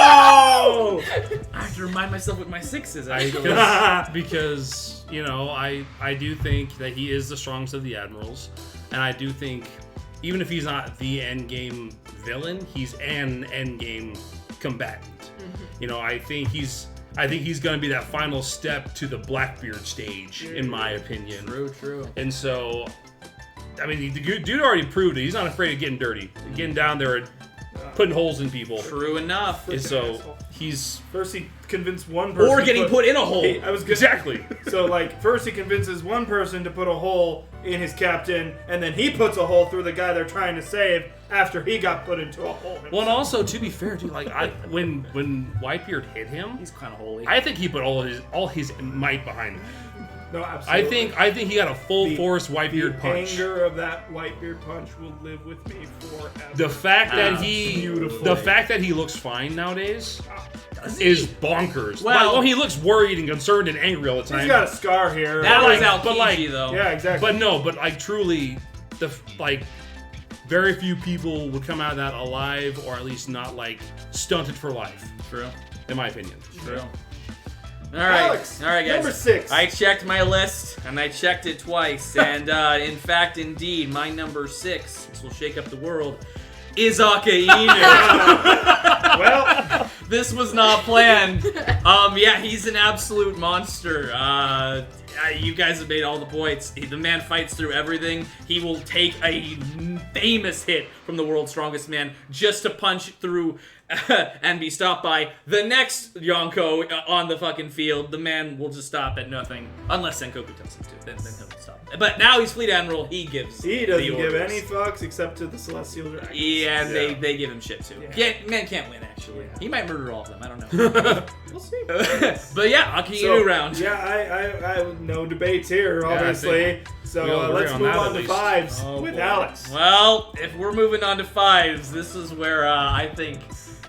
Oh! I have to remind myself what my 6 is, actually. because I do think that he is the strongest of the admirals, and I do think even if he's not the end game villain, he's an end game combatant. I think he's going to be that final step to the Blackbeard stage, in my opinion. True. And so, I mean, the dude already proved it. He's not afraid of getting dirty, getting down there and putting holes in people. True enough. And so he's First he convinced one person Or getting put in a hole. I was gonna, exactly. So first he convinces one person to put a hole in his captain, and then he puts a hole through the guy they're trying to save after he got put into a hole himself. Well, and also to be fair, dude, when Whitebeard hit him, He's kind of holy. I think he put all his might behind him. No, absolutely. I think he got a full force Whitebeard punch. The anger of that Whitebeard punch will live with me forever. The fact that Beautiful. the fact that he looks fine nowadays is bonkers. Well- He looks worried and concerned and angry all the time. He's got a scar here. That was but Aokiji, though. Yeah, exactly. But truly, very few people would come out of that alive, or at least not stunted for life, True. in my opinion. True. All right, Alex, all right, guys. number 6. I checked my list, and I checked it twice, and in fact, indeed, my number 6, this will shake up the world, is Inu. Well, This was not planned. Yeah, he's an absolute monster. You guys have made all the points. The man fights through everything. He will take a famous hit from the world's strongest man just to punch through and be stopped by the next Yonko on the fucking field. The man will just stop at nothing. Unless Sengoku tells him to, then he'll stop. But now he's Fleet Admiral, he gives he the doesn't give orders. any fucks except to the Celestial Dragons. Yeah, and they give him shit too. Yeah. Man can't win, actually. Yeah. He might murder all of them, I don't know. We'll see. But yeah, Inu round. Yeah, I no debates here, I obviously. think So we all agree let's on move that on at to least. 5s Oh, with boy. Alex. Well, if we're moving on to 5s, this is where I think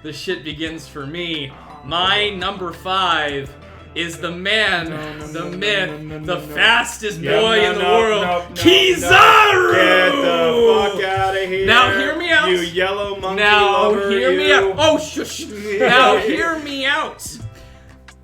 the shit begins for me. My number 5 is the man, the myth, the fastest boy in the world, Kizaru! Get the fuck out of here. Now hear me out. You yellow monkey Now lover. hear me you. out. Oh, shush. Now hear me out.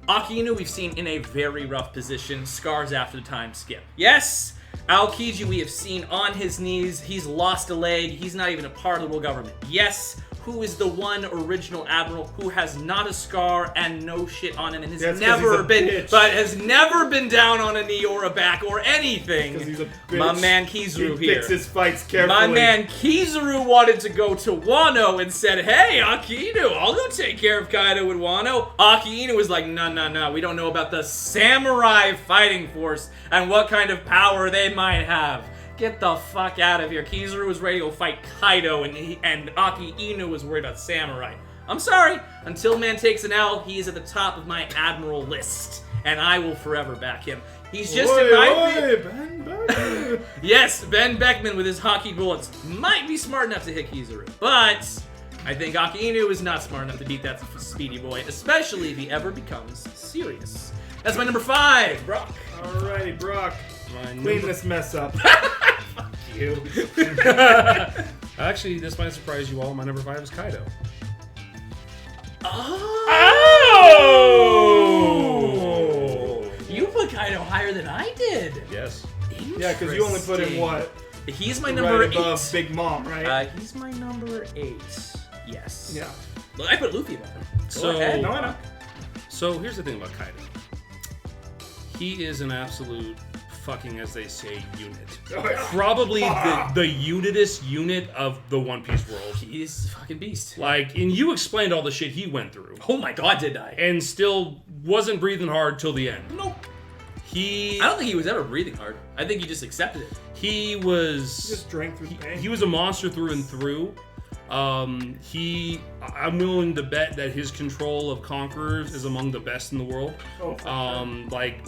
Inu we've seen in a very rough position, scars after the time skip. Yes, Aokiji we have seen on his knees, he's lost a leg, he's not even a part of the world government. Yes, who is the one original admiral who has not a scar and no shit on him and has That's 'cause never he's a been bitch. but has never been down on a knee or a back or anything. 'Cause he's a bitch. My man Kizaru He here. picks his fights carefully. My man Kizaru wanted to go to Wano and said, hey, Inu, I'll go take care of Kaido with Wano. Inu was like, no, we don't know about the samurai fighting force and what kind of power they might have. Get the fuck out of here. Kizaru was ready to go fight Kaido and Inu was worried about samurai. I'm sorry. Until man takes an L, he is at the top of my admiral list. And I will forever back him. He's just in my Ben Beckman. Yes, Ben Beckman with his hockey bullets might be smart enough to hit Kizaru, but I think Inu is not smart enough to beat that speedy boy, especially if he ever becomes serious. That's my number 5, Brock. Alrighty, Brock. My Clean number- this mess up. you. Actually, this might surprise you all. My number 5 is Kaido. Oh! You put Kaido higher than I did. Yes. Yeah, because you only put him what? He's my number right 8. above Big Mom, right? He's my number 8. Yes. Yeah. Well, I put Luffy above him. So- Go ahead. No, I know. So here's the thing about Kaido. He is an absolute fucking, as they say, unit. Oh, yeah. Probably the unitest unit of the One Piece world. He's a fucking beast. Like, and you explained all the shit he went through. Oh my god, did I? And still wasn't breathing hard till the end. Nope. He I don't think he was ever breathing hard. I think he just accepted it. he was Just drank through the pain. he was a monster through and through. I'm willing to bet that his control of conquerors is among the best in the world. Oh, for sure. Like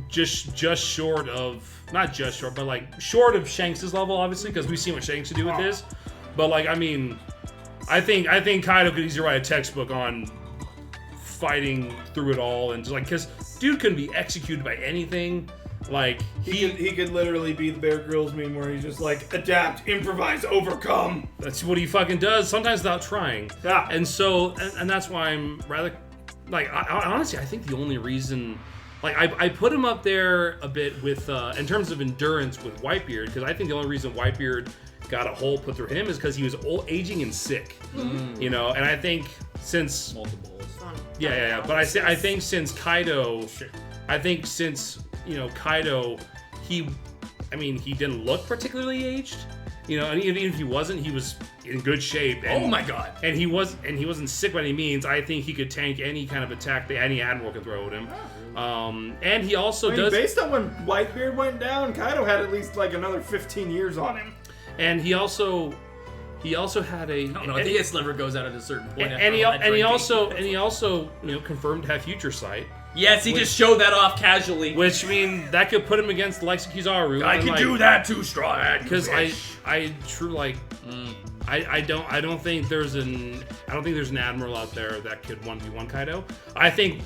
just short of, not just short, but like short of Shanks' level, obviously, because we've seen what Shanks could do with his. But like, I mean, I think Kaido could easily write a textbook on fighting through it all, and just like, because dude couldn't be executed by anything. Like He could literally be the Bear Grylls meme where he's just like, adapt, improvise, overcome. that's what he fucking does, sometimes without trying. Yeah. And so, and that's why I'm rather, like, I honestly, I think the only reason, like, I put him up there a bit with, in terms of endurance with Whitebeard, because I think the only reason Whitebeard got a hole put through him is because he was old, aging and sick, you know. And I think since Multiple. yeah. But I think since Kaido, you know, Kaido, he didn't look particularly aged, you know, and even if he wasn't, he was in good shape. And, Oh my god. And he wasn't sick by any means. I think he could tank any kind of attack that any admiral could throw at him. And he also does. Based on when Whitebeard went down, Kaido had at least like another 15 years on him. And he also had a. I don't know. I think his liver goes out at a certain point. And he also you know, confirmed to have future sight. Yes, he just showed that off casually. Which, I mean, that could put him against the likes of Kizaru. I can do that too, Straw Hat. Because I true like I don't think there's an admiral out there that could 1v1 Kaido. I think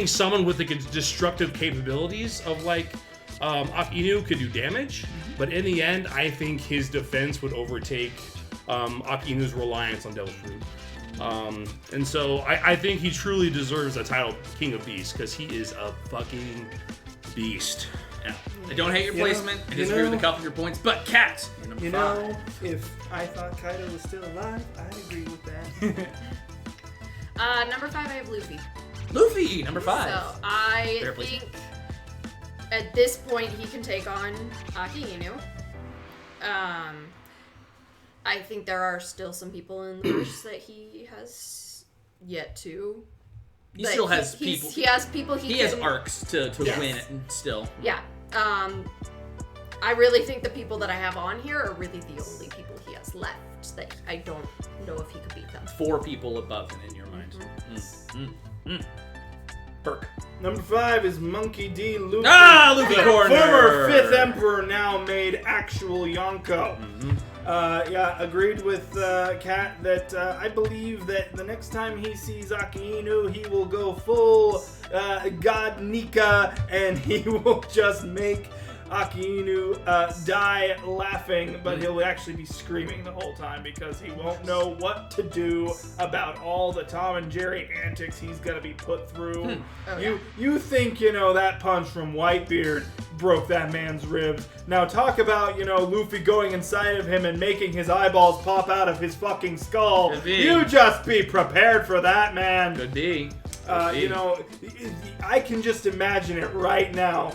someone with the destructive capabilities of like Inu could do damage, but in the end, I think his defense would overtake Akinu's reliance on Devil's Fruit. And so I think he truly deserves a title King of Beasts because he is a fucking beast. Yeah. I don't hate your placement. I disagree with a couple of your points, but Cat, you're number 5. If I thought Kaido was still alive, I'd agree with that. Number 5, I have Luffy. Luffy, number 5. So I think at this point he can take on Aki Inu. I think there are still some people in the verse that he has yet to. He still has people. He has people. He has arcs to win it still. Yeah. I really think the people that I have on here are really the only people he has left that I don't know if he could beat them. 4 people above him in your mind. Burke. Number 5 is Monkey D. Luffy. Luffy corner. Former 5th Emperor, now made actual Yonko. Agreed with Kat that I believe that the next time he sees Aki Inu, he will go full God Nika, and he will just make Aki Inu die laughing, but he'll actually be screaming the whole time because he won't know what to do about all the Tom and Jerry antics he's gonna be put through. You think, that punch from Whitebeard broke that man's ribs. Now talk about, Luffy going inside of him and making his eyeballs pop out of his fucking skull. You just be prepared for that, man. Could be. I can just imagine it right now.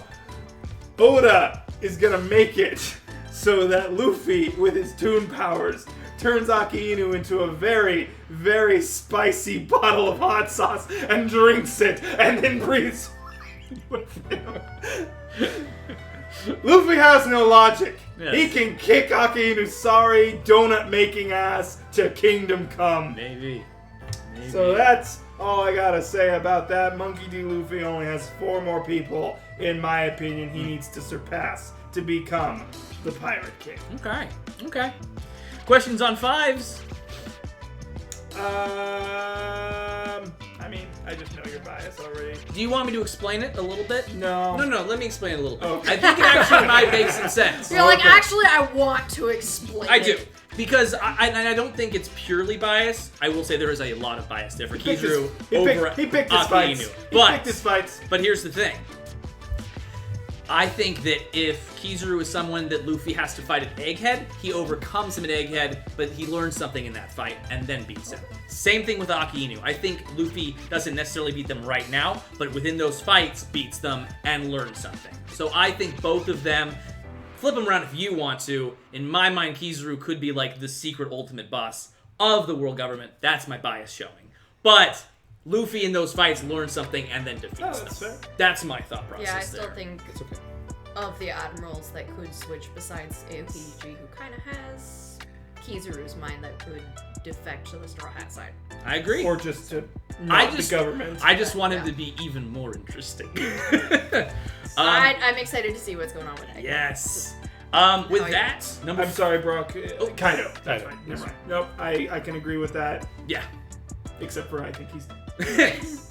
Oda is gonna make it so that Luffy, with his toon powers, turns Aki Inu into a very, very spicy bottle of hot sauce and drinks it, and then breathes with him. Luffy has no logic. Yes. He can kick Aki Inu's sorry, donut-making ass to Kingdom Come. Maybe. So that's all I gotta say about that. Monkey D. Luffy only has 4 more people, in my opinion, he needs to surpass to become the Pirate King. Okay. Questions on 5s? I just know your bias already. Do you want me to explain it a little bit? No, let me explain it a little bit. Okay. I think it actually might make some sense. You're like, actually, I want to explain I do. Because I don't think it's purely bias. I will say there is a lot of bias there for Kizaru over He picked his Aki Inu. fights. But here's the thing. I think that if Kizaru is someone that Luffy has to fight at Egghead, he overcomes him at Egghead, but he learns something in that fight and then beats him. Same thing with Aki Inu. I think Luffy doesn't necessarily beat them right now, but within those fights beats them and learns something. So I think both of them, flip them around if you want to. In my mind, Kizaru could be like the secret ultimate boss of the world government. That's my bias showing. But Luffy in those fights learns something and then defeats them. Fair. That's my thought process. Yeah, I still there. think It's okay. of the admirals that could switch besides AOTG, who kind of has Kizaru's mind that could defect to the Straw Hat side. I agree. Or just to not the government. I just want him to be even more interesting. I'm excited to see what's going on with that. Yes. With that, number. I'm sorry, Brock. Kaido. That's Kaido. right. Never mind. Nope. I can agree with that. Yeah. Except for I think he's.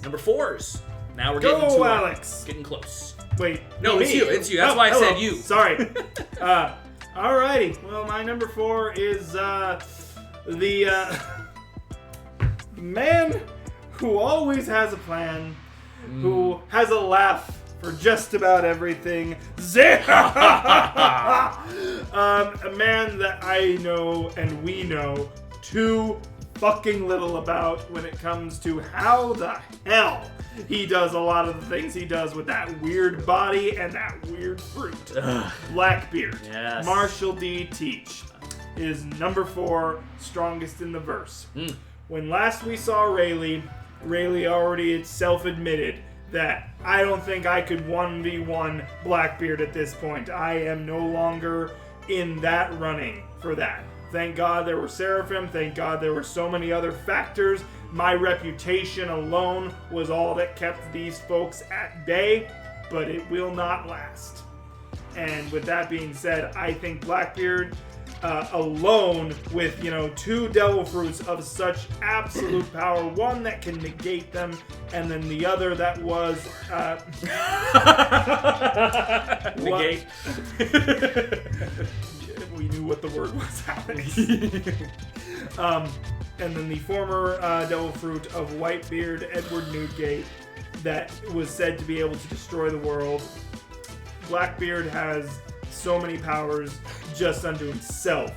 Number 4s. Now we're getting Go, to Alex. Getting close. Wait. No, me. it's you. That's why I hello. said you. Sorry. Alrighty. Well, my number 4 is the man who always has a plan, who has a laugh for just about everything. A man that I know and we know too fucking little about when it comes to how the hell he does a lot of the things he does with that weird body and that weird fruit. Blackbeard. Yes. Marshall D. Teach is number 4, strongest in the verse. When last we saw Rayleigh already had self-admitted that I don't think I could 1v1 Blackbeard at this point. I am no longer in that running for that. Thank God there were Seraphim. Thank God there were so many other factors. My reputation alone was all that kept these folks at bay, but it will not last. And with that being said, I think Blackbeard alone with, 2 devil fruits of such absolute power, one that can negate them, and then the other that was Negate. We knew what the word was, Alex. and then the former devil fruit of Whitebeard, Edward Newgate, that was said to be able to destroy the world. Blackbeard has so many powers just unto himself.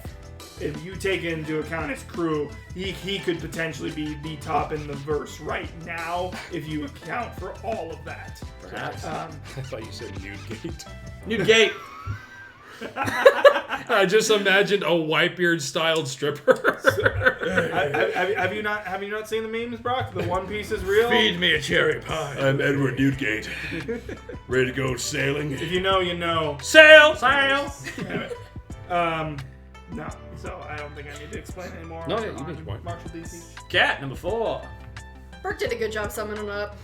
If you take into account his crew, he could potentially be the top in the verse right now if you account for all of that. Perhaps. I thought you said Newgate. Newgate. I just imagined a Whitebeard-styled stripper. Have you not seen the memes, Brock? The One Piece is real. Feed me a cherry pie. I'm Edward Newgate. Ready to go sailing? If you know, you know. Sail! No. So I don't think I need to explain anymore. No, yeah, you can explain. Marshall DC. Cat number 4. Burke did a good job summing him up.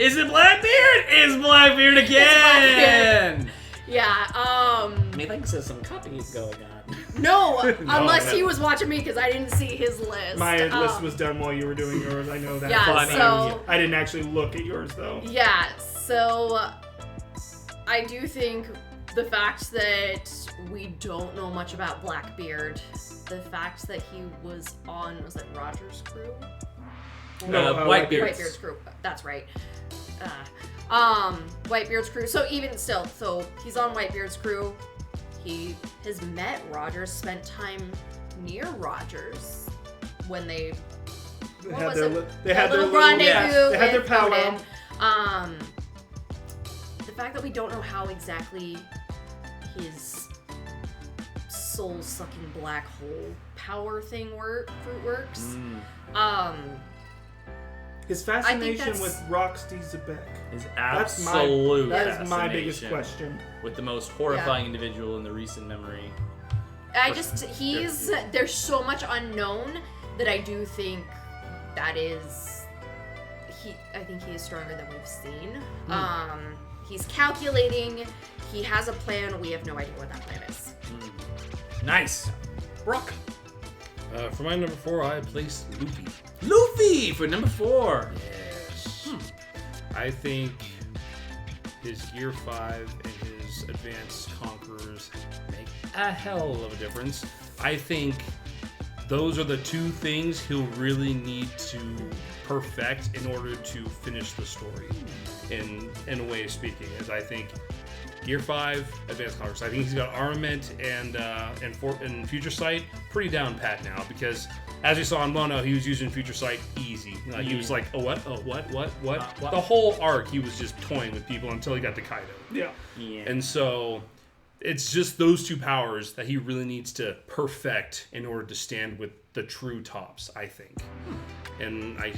Is it Blackbeard? It's Blackbeard again. Yeah, I think there's some copying going on. No, unless he was watching me because I didn't see his list. My list was done while you were doing yours. I know that. Yeah, Funny. so I didn't actually look at yours though. yeah, so I do think the fact that we don't know much about Blackbeard, the fact that he was on it Roger's crew? No, Whitebeard's crew. That's right. Whitebeard's crew. So even still, so he's on Whitebeard's crew. He has met Rogers, spent time near Rogers when they had their rendezvous. Yeah, they had their with powwow. Odin. The fact that we don't know how exactly his soul-sucking black hole power thing fruit works. His fascination that's- with Roxy Zebek. His That's absolute That is my biggest fascination question. with the most horrifying individual in the recent memory. There's so much unknown that I do think that is, I think he is stronger than we've seen. He's calculating, he has a plan, we have no idea what that plan is. Nice. Brock. For my number 4, I placed Luffy. Luffy for number 4. Yes. I think his Gear 5 and his Advanced Conquerors make a hell of a difference. I think those are the two things he'll really need to perfect in order to finish the story. In a way of speaking, is I think Gear 5, Advanced Conquerors. I think he's got armament and Future Sight pretty down pat now, because as we saw in Mono, he was using Future Sight easy. Like, he was like, oh, what? The whole arc, he was just toying with people until he got to Kaido. Yeah. And so it's just those two powers that he really needs to perfect in order to stand with the true tops, I think. And I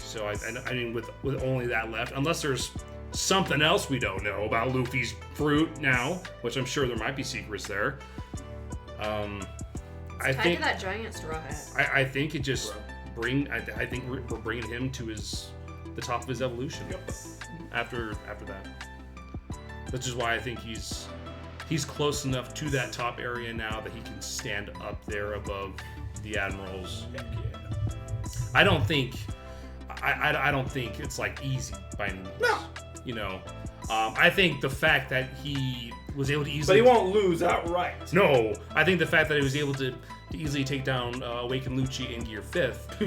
mean, with only that left, unless there's something else we don't know about Luffy's fruit now, which I'm sure there might be secrets there. I think that giant straw hat. I think it just I think we're bringing him to the top of his evolution. Yep. After that, which is why I think he's close enough to that top area now that he can stand up there above the admirals. Heck yeah. I don't think it's like easy by any means. No. You know, I think the fact that he was able to easily. But he won't lose outright. No, I think the fact that he was able to easily take down Awaken Lucci in Gear 5th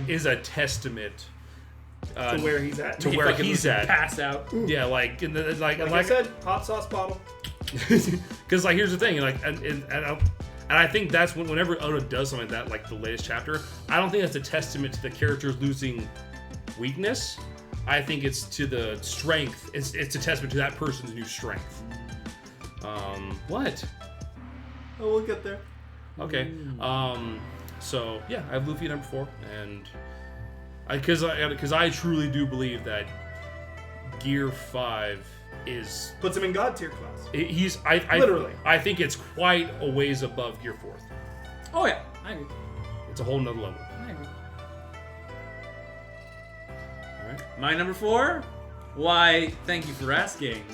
is a testament to where he's at. To where he's at. Pass out. Yeah, like I said, hot sauce bottle. Because like here's the thing, like and I think that's whenever Oda does something like that, like the latest chapter, I don't think that's a testament to the character losing weakness. I think it's to the strength. It's a testament to that person's new strength. What? Oh, we'll get there. Okay. So yeah, I have Luffy at number 4, and because I truly do believe that Gear 5 puts him in God tier class. Literally. I think it's quite a ways above Gear 4th. Oh yeah, I agree. It's a whole nother level. I agree. All right. My number 4? Why, thank you for asking.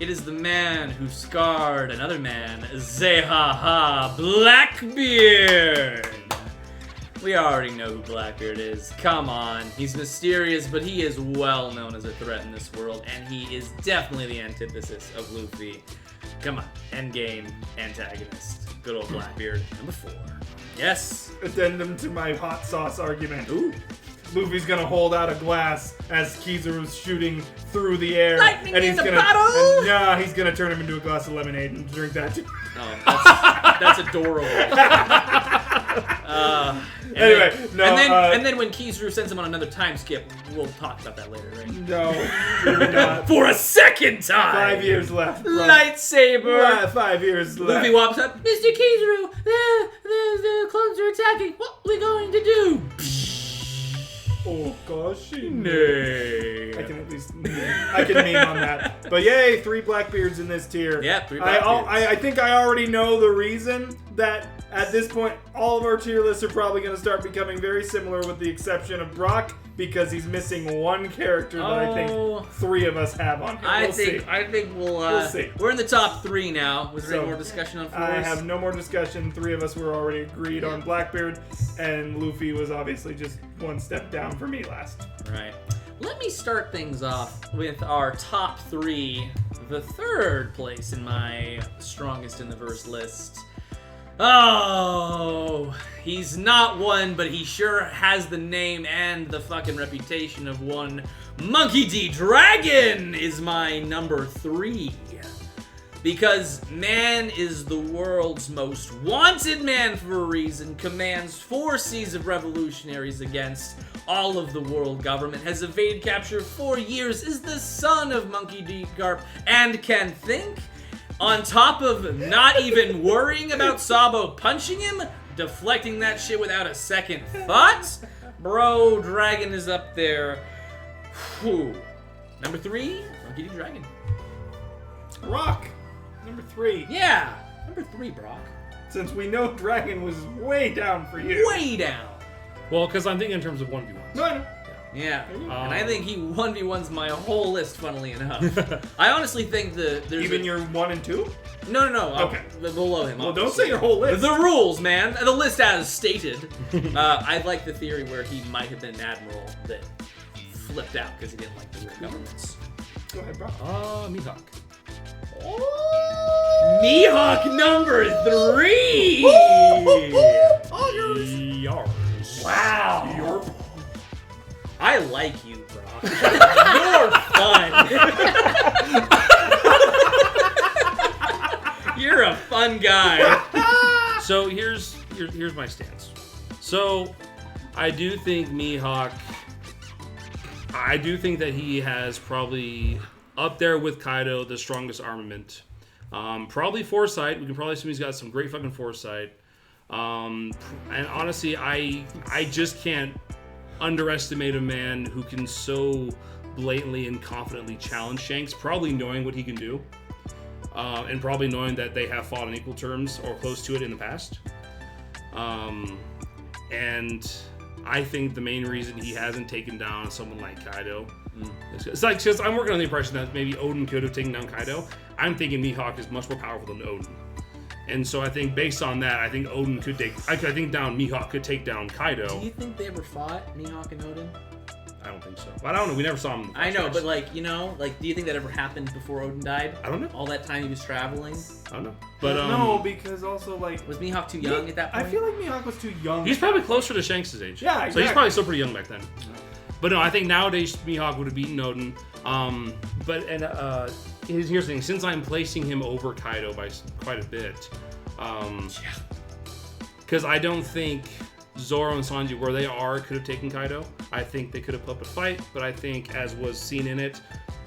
It is the man who scarred another man, Zehaha Blackbeard. We already know who Blackbeard is. Come on. He's mysterious, but he is well known as a threat in this world, and he is definitely the antithesis of Luffy. Come on. Endgame antagonist. Good old Blackbeard. Number 4. Yes. Addendum to my hot sauce argument. Ooh. Luffy's gonna hold out a glass as Kizaru's shooting through the air. Lightning and in he's the gonna, bottle! and, nah, he's gonna turn him into a glass of lemonade and drink that too. Oh, that's adorable. Anyway, and then when Kizaru sends him on another time skip, we'll talk about that later, right? No, maybe not. For a second time! 5 years left, bro. Lightsaber! 5 years left. Luffy walks up, Mr. Kizaru, the clones are attacking. What are we going to do? Oh gosh, Nay. I can at least I can meme on that. But yay, 3 Blackbeards in this tier. Yeah, 3 Blackbeards. I think I already know the reason that at this point all of our tier lists are probably going to start becoming very similar, with the exception of Brock, because he's missing one character that I think 3 of us have on here. I think we'll see. We're in the top 3 now. Was there So, any more discussion on 4s? I have no more discussion. 3 of us were already agreed on Blackbeard, and Luffy was obviously just one step down for me last. Right. Let me start things off with our top 3. The 3rd place in my strongest in the verse list. Oh, he's not one, but he sure has the name and the fucking reputation of one. Monkey D. Dragon is my number 3. Because man is the world's most wanted man for a reason, commands 4 seas of revolutionaries against all of the world government, has evaded capture 4 years, is the son of Monkey D. Garp, and can think. On top of not even worrying about Sabo punching him, deflecting that shit without a second thought, bro, Dragon is up there. Whew. Number 3, Monkey D. Dragon. Brock, number 3. Yeah, number 3, Brock. Since we know Dragon was way down for you. Way down. Well, because I'm thinking in terms of 1v1s. No, I know. Yeah, and I think he 1v1's my whole list, funnily enough. I honestly think there's Even your 1 and 2? No. Okay. Below him. Well, don't obviously. say your whole list. The rules, man. The list as stated. I like the theory where he might have been an admiral that flipped out because he didn't like the world governments. Go ahead, bro. Mihawk. Mihawk number 3! Yours. Wow. I like you, Brock. You're fun. You're a fun guy. So here's my stance. So I do think Mihawk. I do think that he has probably up there with Kaido the strongest armament. Probably foresight. We can probably assume he's got some great fucking foresight. And honestly, I just can't underestimate a man who can so blatantly and confidently challenge Shanks, probably knowing what he can do, and probably knowing that they have fought on equal terms or close to it in the past. And I think the main reason he hasn't taken down someone like Kaido, it's like, because I'm working on the impression that maybe Odin could have taken down Kaido. I'm thinking Mihawk is much more powerful than Odin. And so I think based on that, I think Odin could take. I think Mihawk could take down Kaido. Do you think they ever fought, Mihawk and Odin? I don't think so. I don't know. We never saw him. I know, but do you think that ever happened before Odin died? I don't know. All that time he was traveling. I don't know. But no, because also was Mihawk too young at that point? I feel like Mihawk was too young. he's probably closer to Shanks' age. Yeah, exactly. So he's probably still pretty young back then. But no, I think nowadays Mihawk would have beaten Odin. Here's the thing: since I'm placing him over Kaido by quite a bit, because I don't think Zoro and Sanji, where they are, could have taken Kaido. I think they could have put up a fight, but I think, as was seen in it,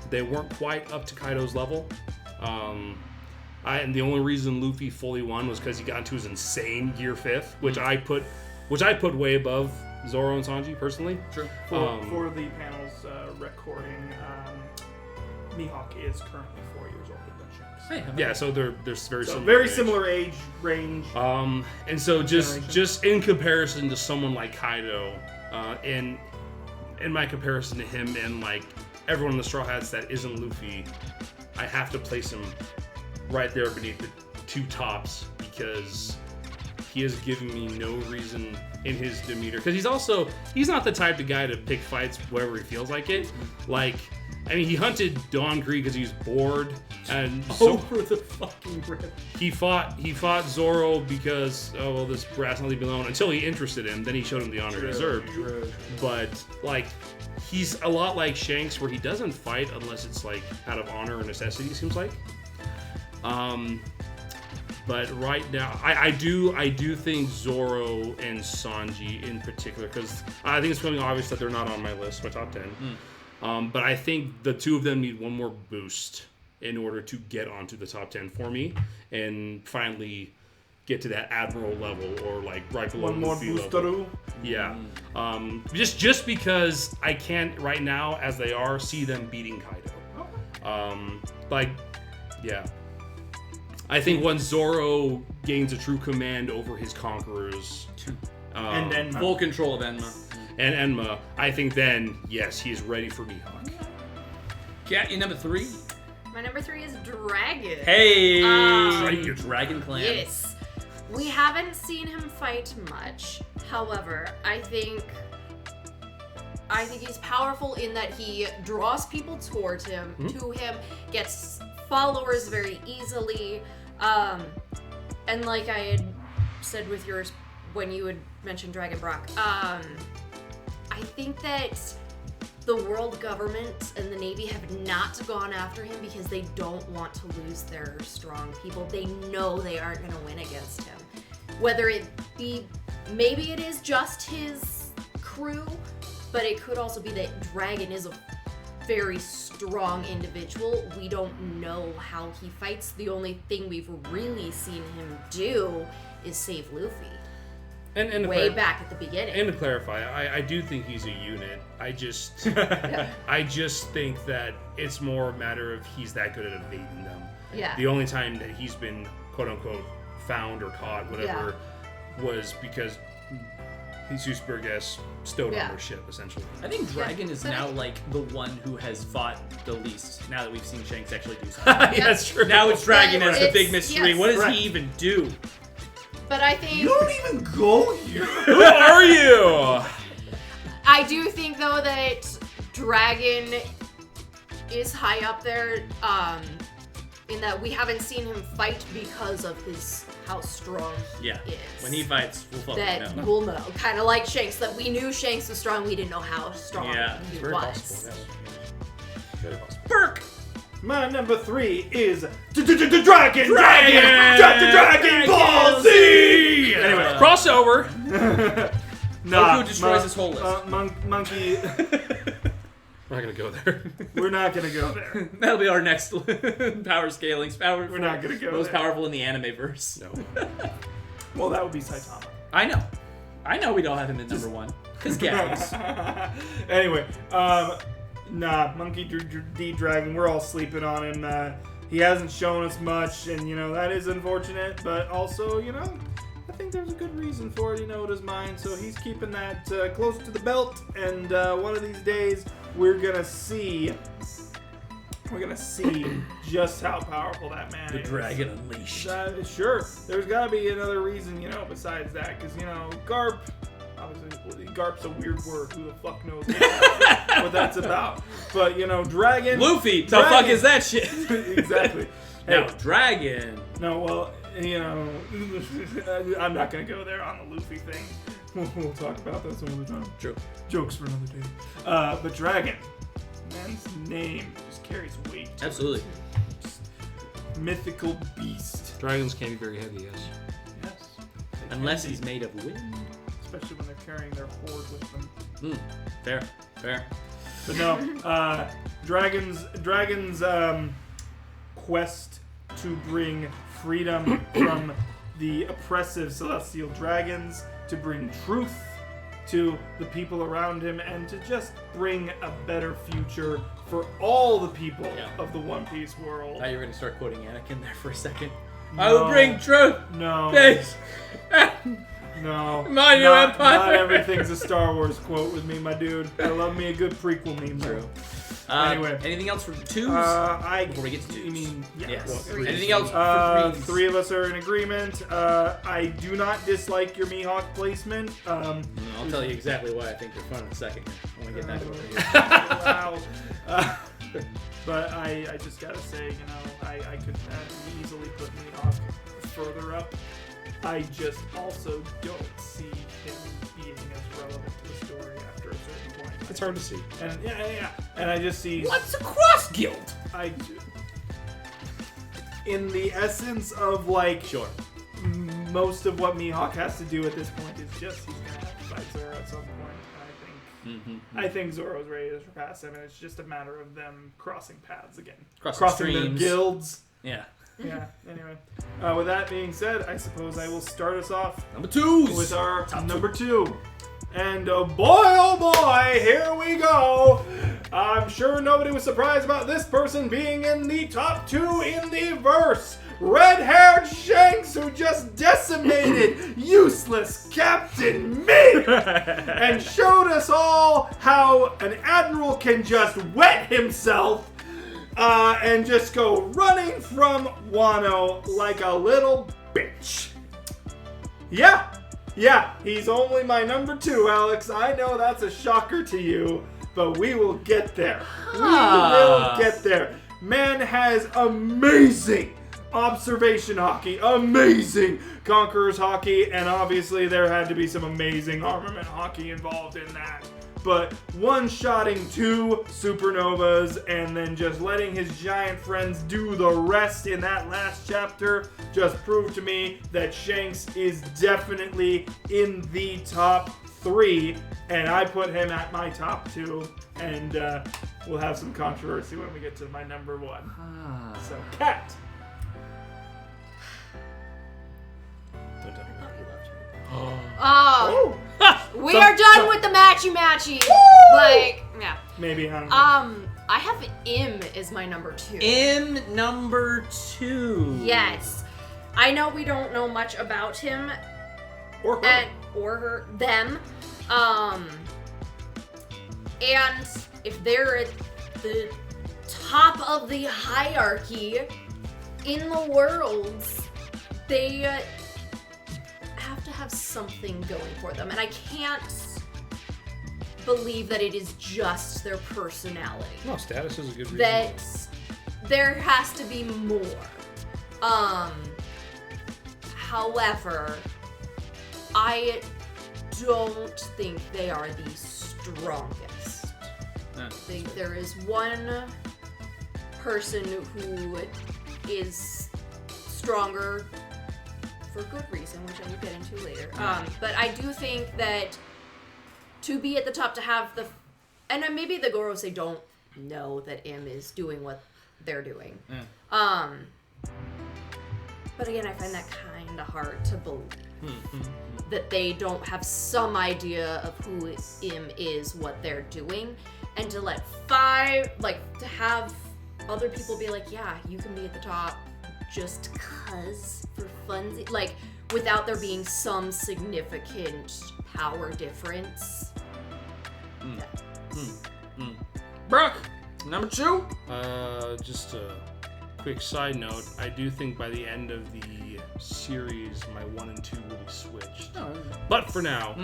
they weren't quite up to Kaido's level. And the only reason Luffy fully won was because he got into his insane Gear 5th, which I put way above Zoro and Sanji personally. True. For the panel's recording, Mihawk is currently 4 years older than Shanks. Hey, Yeah, so they're very similar. Very age. similar age range. And so just in comparison to someone like Kaido, in my comparison to him and like everyone in the Straw Hats that isn't Luffy, I have to place him right there beneath the 2 tops because he has given me no reason in his demeanor. Because he's not the type of guy to pick fights wherever he feels like it. Like, I mean, he hunted Dawn Creek because he was bored, and Over the fucking rip. he fought Zoro because this brat's not leaving alone until he interested him. Then he showed him the honor he deserved. But like, he's a lot like Shanks, where he doesn't fight unless it's like out of honor or necessity. It seems like. But right now, I do think Zoro and Sanji in particular, because I think it's becoming obvious that they're not on my list, my top 10. But I think the two of them need one more boost in order to get onto the top 10 for me and finally get to that Admiral level or like right below One more Luffy booster. level. Yeah. Just because I can't right now, as they are, see them beating Kaido. Yeah. I think once Zoro gains a true command over his conquerors, And then Full control of Enma. and Enma, I think then, yes, he is ready for Mihawk. Cat, your number 3? My number 3 is Dragon. Hey! Um, Your Dragon Clan. Yes. We haven't seen him fight much. However, I think he's powerful in that he draws people towards him, to him, gets followers very easily. And like I had said with yours when you had mentioned Dragon Brock, I think that the world government and the Navy have not gone after him because they don't want to lose their strong people. They know they aren't going to win against him. Whether it be, maybe it is just his crew, but it could also be that Dragon is a very strong individual. We don't know how he fights. The only thing we've really seen him do is save Luffy. And Way back at the beginning. And to clarify, I do think he's a unit. I just think that it's more a matter of he's that good at evading them. Yeah. The only time that he's been quote unquote found or caught, whatever, was because Jesus Burgess stowed on their ship, essentially. I think Dragon is now like the one who has fought the least, now that we've seen Shanks actually do something. Yeah, that's true. Now it's Dragon But as the it's- big mystery. yes. What does Correct. he even do? But I think You don't even go here. Who are you? I do think though that Dragon is high up there, in that we haven't seen him fight because of how strong Yeah. he is. When he fights, we'll fucking that know. we'll know. Kind of like Shanks, that we knew Shanks was strong, we didn't know how strong Yeah, he Very was. possible, yes. Very possible. Burke! My number 3 is Dragon Ball Z. Anyway, crossover. Goku destroys his whole list. Monkey. We're not gonna go there. We're not gonna go there. That'll be our next power scaling. We're not gonna go Most there. powerful in the anime verse. No. Well, that would be Saitama. I know we don't have him at number 1. Because Gabby's. Anyway, Monkey D Dragon, we're all sleeping on him. He hasn't shown us much, and that is unfortunate. But also, I think there's a good reason for it. Oda's mind, so he's keeping that close to the belt. And one of these days, we're gonna see just how powerful that man The is. Dragon Unleashed. Sure, there's gotta be another reason, besides that, because Garp. Obviously, Garp's a weird word. Who the fuck knows what that's about? But Dragon. Luffy! The Dragon. fuck is that shit? Exactly. Now, Hey, Dragon. no, well, I'm not gonna go there on the Luffy thing. We'll talk about that some other time. True. Jokes for another day. But Dragon, man's name just carries weight. Absolutely. Mythical beast. Dragons can be very heavy, yes. Yes. Unless he's made of wind. Especially when they're carrying their horde with them. Fair. But no, Dragon's quest to bring freedom from the oppressive celestial dragons, to bring truth to the people around him, and to just bring a better future for all the people of the One Piece world. I thought you were going to start quoting Anakin there for a second. No. I will bring truth, No. peace. No. Mind your empire. Not everything's a Star Wars quote with me, my dude. I love me a good prequel meme. True. Anyway. Anything else for twos? Before we get to twos. You mean, yeah. Yes. Well, Anything else for threes? 3 of us are in agreement. I do not dislike your Mihawk placement. I'll tell you exactly why I think they're fun in a second. I want to get that over here. Wow. But I just gotta say, I could easily put Mihawk further up. I just also don't see him being as relevant to the story after a certain point. It's hard to see. And and I just see. What's a cross guild? In the essence of like, Sure. most of what Mihawk has to do at this point is just he's gonna have to fight Zoro at some point. I think Zoro's ready to surpass him, and it's just a matter of them crossing paths again, crossing their streams. guilds. Yeah. Yeah. Anyway, with that being said, I suppose I will start us off Number 2s. with our number 2. And boy, oh boy, here we go. I'm sure nobody was surprised about this person being in the top 2 in the verse. Red-haired Shanks, who just decimated useless Captain Mid and showed us all how an admiral can just wet himself and just go running from Wano like a little bitch. Yeah, he's only my number 2, Alex. I know that's a shocker to you, but we will get there. We will get there. Man has amazing observation hockey, amazing Conqueror's hockey, and obviously there had to be some amazing armament hockey involved in that. But one-shotting 2 supernovas and then just letting his giant friends do the rest in that last chapter just proved to me that Shanks is definitely in the top 3, and I put him at my top 2, and we'll have some controversy when we get to my number 1. So, Kat. Don't tell me. Oh. We are done with the matchy. Like, yeah. Maybe, I don't know. I have Im as my number 2. M number 2. Yes. I know we don't know much about him Or her. or her, them. And if they're at the top of the hierarchy in the worlds, they have to have something going for them. And I can't believe that it is just their personality. No, status is a good reason. That there has to be more. However, I don't think they are the strongest. I think there is one person who is stronger for good reason, which I will get into later. But I do think that to be at the top, to have the... And maybe the Gorosei don't know that Im is doing what they're doing. But again, I find that kind of hard to believe. That they don't have some idea of who Im is, what they're doing. And to let to have other people be like, yeah, you can be at the top just cause, for funsies. Like, without there being some significant power difference. Burke, number 2. Just a quick side note, I do think by the end of the series, my 1 and 2 will be switched. But for now,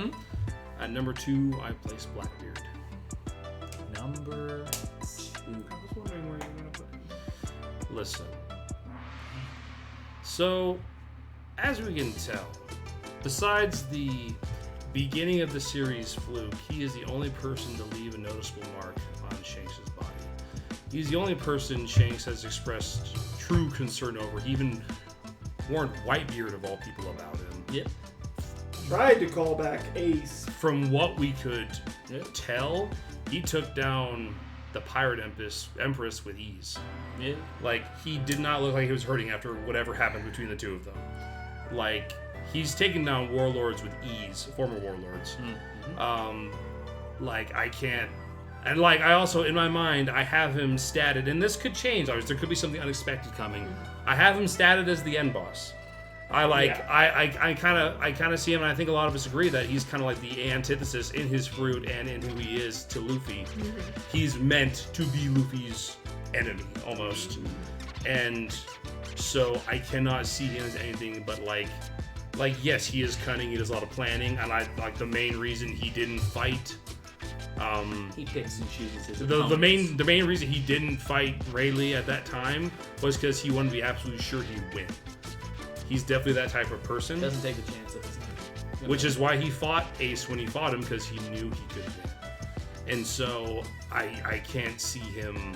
at number 2, I place Blackbeard. Number 2. I was wondering where you were going to put him. Listen. So, as we can tell, besides the beginning of the series fluke, he is the only person to leave a noticeable mark on Shanks' body. He's the only person Shanks has expressed true concern over. He even warned Whitebeard of all people about him. Yep. Tried to call back Ace. From what we could tell, he took down the Pirate Empress with ease. Yeah. Like, he did not look like he was hurting after whatever happened between the two of them. Like, he's taken down warlords with ease, former warlords. Like, I can't... And, like, I also, in my mind, I have him statted, and this could change, obviously, there could be something unexpected coming. I have him statted as the end boss. I kind of see him, and I think a lot of us agree that he's kind of like the antithesis in his fruit and in who he is to Luffy. He's meant to be Luffy's enemy, almost. And so I cannot see him as anything but like, yes, he is cunning, he does a lot of planning, and I like the main reason he didn't fight He picks and chooses his The opponents. main reason he didn't fight Rayleigh at that time was because he wanted to be absolutely sure he'd win. He's definitely that type of person. Doesn't take the chance if it's not. Which is why he fought Ace when he fought him, because he knew he could win. And so I can't see him.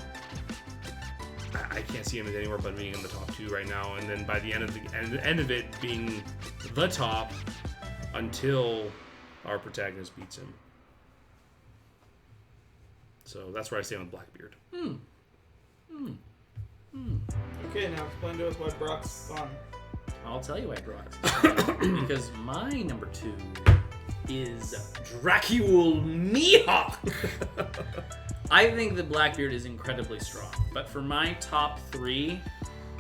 I can't see him as anywhere but being in the top 2 right now. And then by the end of it being the top until our protagonist beats him. So that's where I stand with Blackbeard. Okay, now explain to us why Brock's fun. I'll tell you why Brock's because my number 2 is Dracul Mihawk. I think that Blackbeard is incredibly strong, but for my top 3,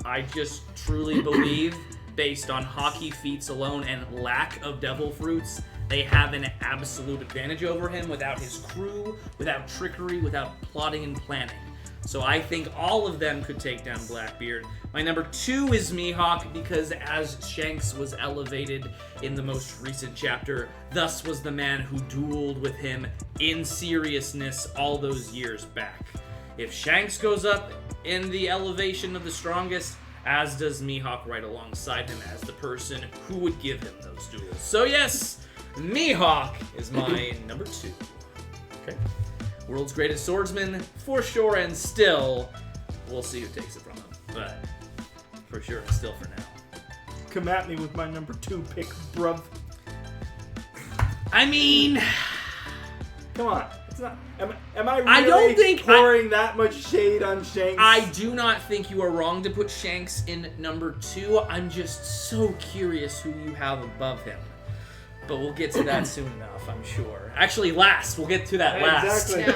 I just truly believe, based on hockey feats alone and lack of devil fruits, they have an absolute advantage over him without his crew, without trickery, without plotting and planning. So I think all of them could take down Blackbeard. My number 2 is Mihawk, because as Shanks was elevated in the most recent chapter, thus was the man who dueled with him in seriousness all those years back. If Shanks goes up in the elevation of the strongest, as does Mihawk right alongside him as the person who would give him those duels. So yes, Mihawk is my number 2. Okay. World's greatest swordsman, for sure, and still, we'll see who takes it from him. But, for sure, and still for now. Come at me with my number 2 pick, bruv. I mean... Come on. It's not... Am I really I don't think pouring that much shade on Shanks? I do not think you are wrong to put Shanks in number 2. I'm just so curious who you have above him. But we'll get to that soon enough, I'm sure. Actually, last. We'll get to that last. Exactly.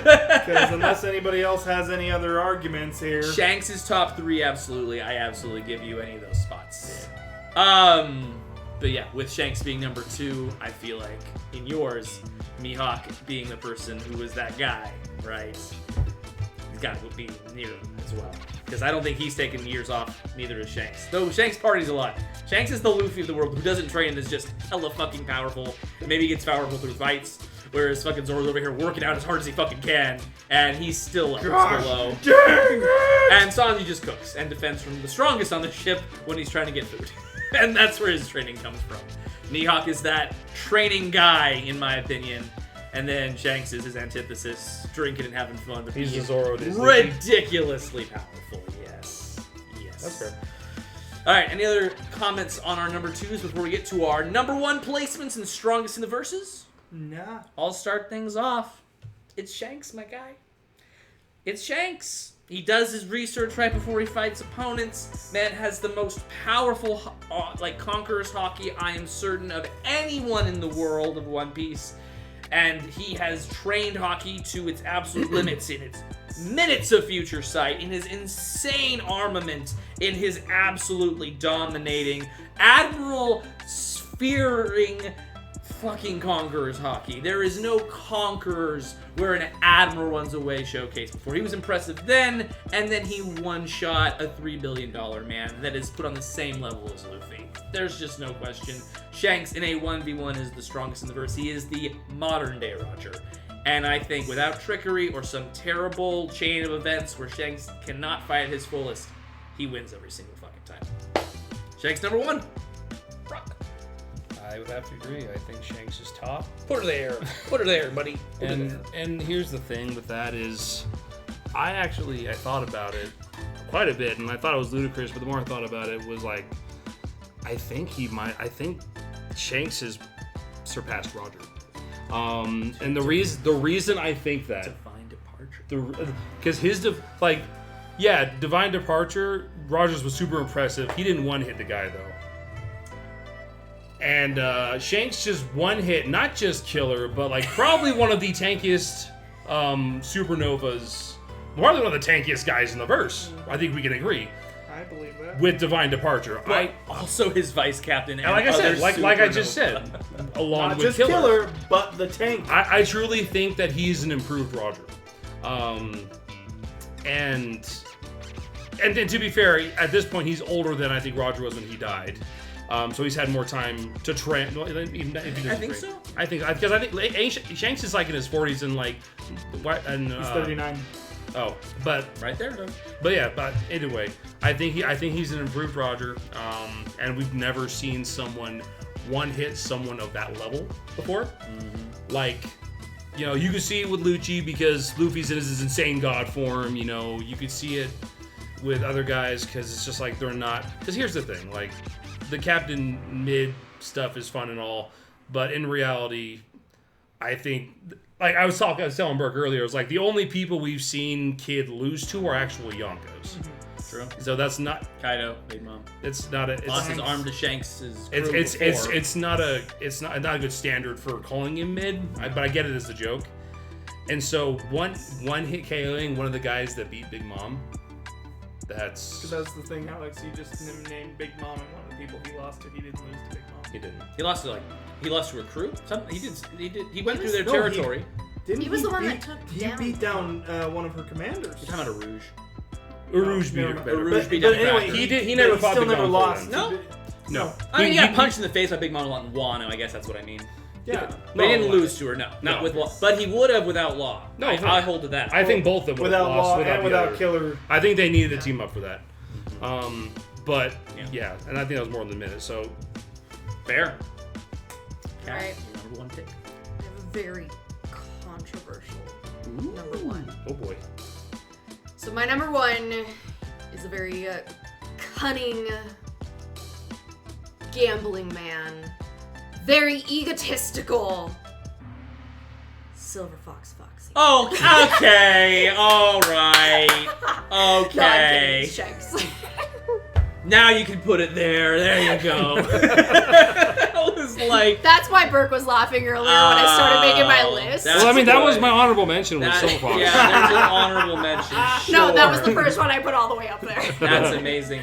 Because unless anybody else has any other arguments here. Shanks is top 3, absolutely. I absolutely give you any of those spots. But yeah, with Shanks being number 2, I feel like in yours, Mihawk being the person who was that guy, right? He's got to be near him as well. Because I don't think he's taken years off, neither is Shanks. Though Shanks parties a lot. Shanks is the Luffy of the world who doesn't train and is just hella fucking powerful. Maybe gets powerful through fights. Whereas fucking Zoro's over here working out as hard as he fucking can. And he's still below. Dang it! And Sanji just cooks and defends from the strongest on the ship when he's trying to get food. And that's where his training comes from. Mihawk is that training guy, in my opinion. And then Shanks is his antithesis, drinking and having fun. But He's the Zoro of Disney. ridiculously powerful, yes. Yes. That's fair. All right, any other comments on our number 2s before we get to our number 1 placements and strongest in the verses? Nah. I'll start things off. It's Shanks, my guy. It's Shanks. He does his research right before he fights opponents. Man has the most powerful, conqueror's hockey, I am certain, of anyone in the world of One Piece. And he has trained hockey to its absolute limits in its minutes of future sight, in his insane armament, in his absolutely dominating, admiral sphering fucking conqueror's hockey. There is no conquerors where an admiral runs away showcase before. He was impressive then, and then he one-shot a $3 billion man that is put on the same level as Luffy. There's just no question. Shanks in a 1v1 is the strongest in the verse. He is the modern-day Roger. And I think without trickery or some terrible chain of events where Shanks cannot fight at his fullest, he wins every single fucking time. Shanks number 1. Rock. I would have to agree. I think Shanks is top. Put her there. Put her there, buddy. And here's the thing with that is, I thought about it quite a bit, and I thought it was ludicrous, but the more I thought about it was like, I think Shanks has surpassed Roger. And the reason I think that, Divine departure. because Divine Departure, Rogers was super impressive. He didn't one hit the guy though. And Shanks just one hit, not just killer, but like probably one of the tankiest supernovas, probably one of the tankiest guys in the verse. I think we can agree. I believe that. With Divine Departure. But also his vice captain. And like I said, like I just said, along Not with just killer, but the tank. I truly think that he's an improved Roger. And to be fair, at this point he's older than I think Roger was when he died. So he's had more time to train. Well, even if he doesn't I think train. so. I think because I think Shanks is like in his 40s and like, and He's 39. Oh, but Right there, though. But yeah, but anyway, I think he's an improved Roger, and we've never seen someone one-hit someone of that level before. Mm-hmm. Like, you know, you could see it with Lucci because Luffy's in his insane god form. You know, you could see it with other guys because it's just like they're not. Because here's the thing, like the Captain Mid stuff is fun and all, but in reality, I think. Like I was telling Burke earlier, it was like the only people we've seen Kid lose to are actual Yonkos. Mm-hmm. True. So that's not Kaido, Big Mom. It's not a. It's, Lost his arm to Shanks' crew it's not a not a good standard for calling him mid. But I get it as a joke. And so one hit KOing one of the guys that beat Big Mom. That's the thing, Alex. You just named Big Mom, and one of the people he lost to, he didn't lose to Big Mom. he didn't. He lost to a crew. He went through their territory. He was the one that took He down. beat down one of her commanders. You're talking about a Rouge. Uruj beat her better. Uruj beat But him anyway, faster. He never fought still Big never Mom lost. for No? No. I mean, he He- got punched in the face by Big Mom a lot in Wano. I guess that's what I mean. Yeah. But he didn't lose to her, no. Not No. with Law. But he would have without Law. No, I hold to that. I think both of them Without lost Law without and the without other. Killer. I think they needed a team up for that. But Yeah. yeah, and I think that was more than a minute. So Fair. Right. Number one pick. I have a very controversial number one. oh boy. So my number one is a very cunning, gambling man, very egotistical, Silver Fox Foxy. Oh, okay. All right. No, I'm kidding, Okay. it's Shanks. Now you can put it there. There you go. I was like, That's why Burke was laughing earlier when I started making my list. That's Well, I mean, that good. was my honorable mention with that, Silver Fox. yeah, there's an honorable mention. No, that was the Sure. first one I put all the way up there. That's amazing.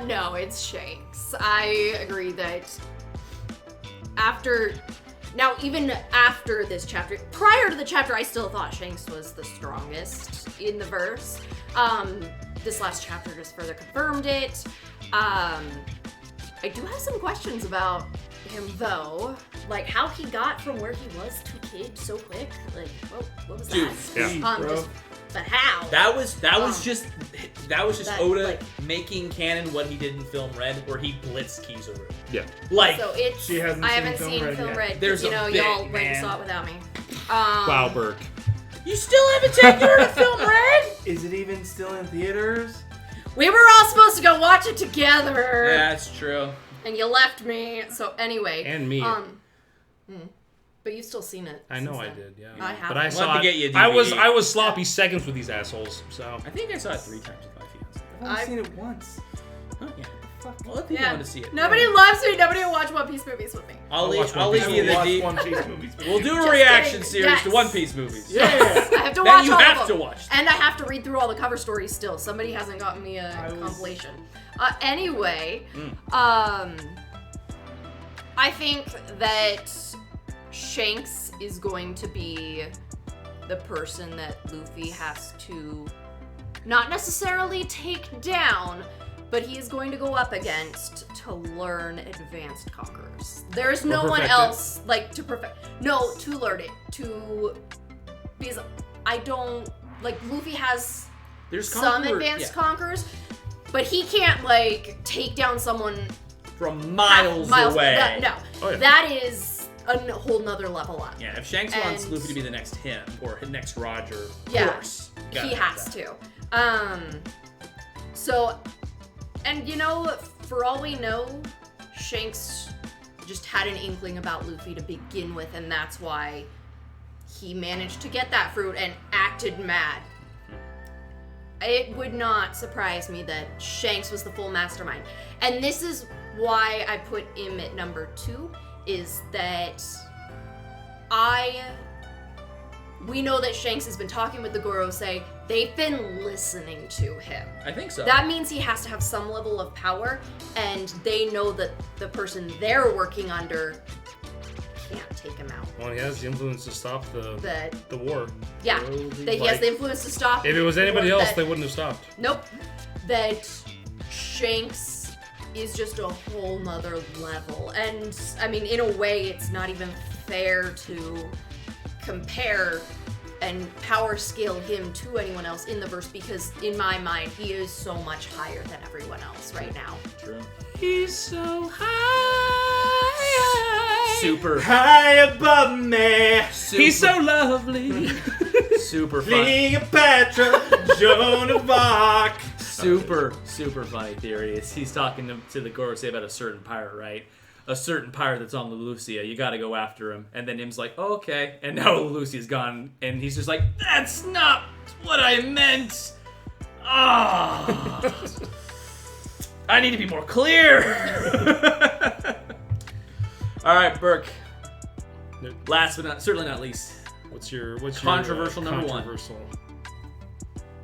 No, it's Shanks. I agree that even after this chapter, prior to the chapter, I still thought Shanks was the strongest in the verse. This last chapter just further confirmed it. I do have some questions about him though, like how he got from where he was to Kid so quick. Like, what was Dude, that? yeah. Bro. But how? That was just That, Oda like- making canon what he did in Film Red, where he blitzed Kizaru. Yeah. Like, So it's. She hasn't I seen haven't Film seen Red Film yet. Red. There's You a know, bit, y'all went and man. saw it without me. Wow, Burke. you still haven't taken her to Film Red? Is it even still in theaters? We were all supposed to go watch it together, That's true. and you left me. So anyway, And me. But you've still seen it. I know since I then. did, yeah. I have. But I We'll saw have to it. get you a DVD. I was sloppy seconds with these assholes. So I think I saw it 3 times with my fiance. I've only I- seen it once. Huh, yeah. Well, if people Yeah. want to see it. Nobody loves me. Nobody will watch One Piece movies with me. I'll watch One leave Piece. you the Watch deep. One Piece movies. We'll do a Just reaction kidding. series Yes. to One Piece movies. Yeah. I have to Then watch you all have of to them. watch them. And I have to read through all the cover stories still. Somebody hasn't gotten me a compilation. Anyway, I think that Shanks is going to be the person that Luffy has to not necessarily take down, but he is going to go up against to learn Advanced Conquerors. There's no one perfect it. else like to to learn it, because I don't like Luffy has There's some Conqueror- Advanced yeah. Conquerors, but he can't like take down someone from miles away. No, Oh, yeah. that is a whole nother level up. Yeah, if Shanks wants And- Luffy to be the next him or next Roger, of Yeah, course. Gotta he have has that. to. So, and you know, for all we know, Shanks just had an inkling about Luffy to begin with, and that's why he managed to get that fruit and acted mad. It would not surprise me that Shanks was the full mastermind. And this is why I put him at number 2, is that we know that Shanks has been talking with the Gorosei. They've been listening to him. I think so. That means he has to have some level of power, and they know that the person they're working under can't take him out. well, he has the influence to stop That, the war. yeah, that he has the influence to stop. If it was anybody else, that- they wouldn't have stopped. Nope. That Shanks is just a whole nother level. And I mean, in a way, it's not even fair to compare and power scale him to anyone else in the verse, because in my mind, he is so much higher than everyone else right now. True. He's so high. Super. High above me. He's so lovely. Super fun. Cleopatra, Joan of Arc. Super funny theory is he's talking to the Gorosei about a certain pirate, right? A certain pirate that's on Leloucia. You gotta go after him. And then Im's like, oh, okay. And now Leloucia's gone. And he's just like, that's not what I meant. Ah. I need to be more clear. All right, Burke. Last but certainly not least. What's your Controversial number one? controversial?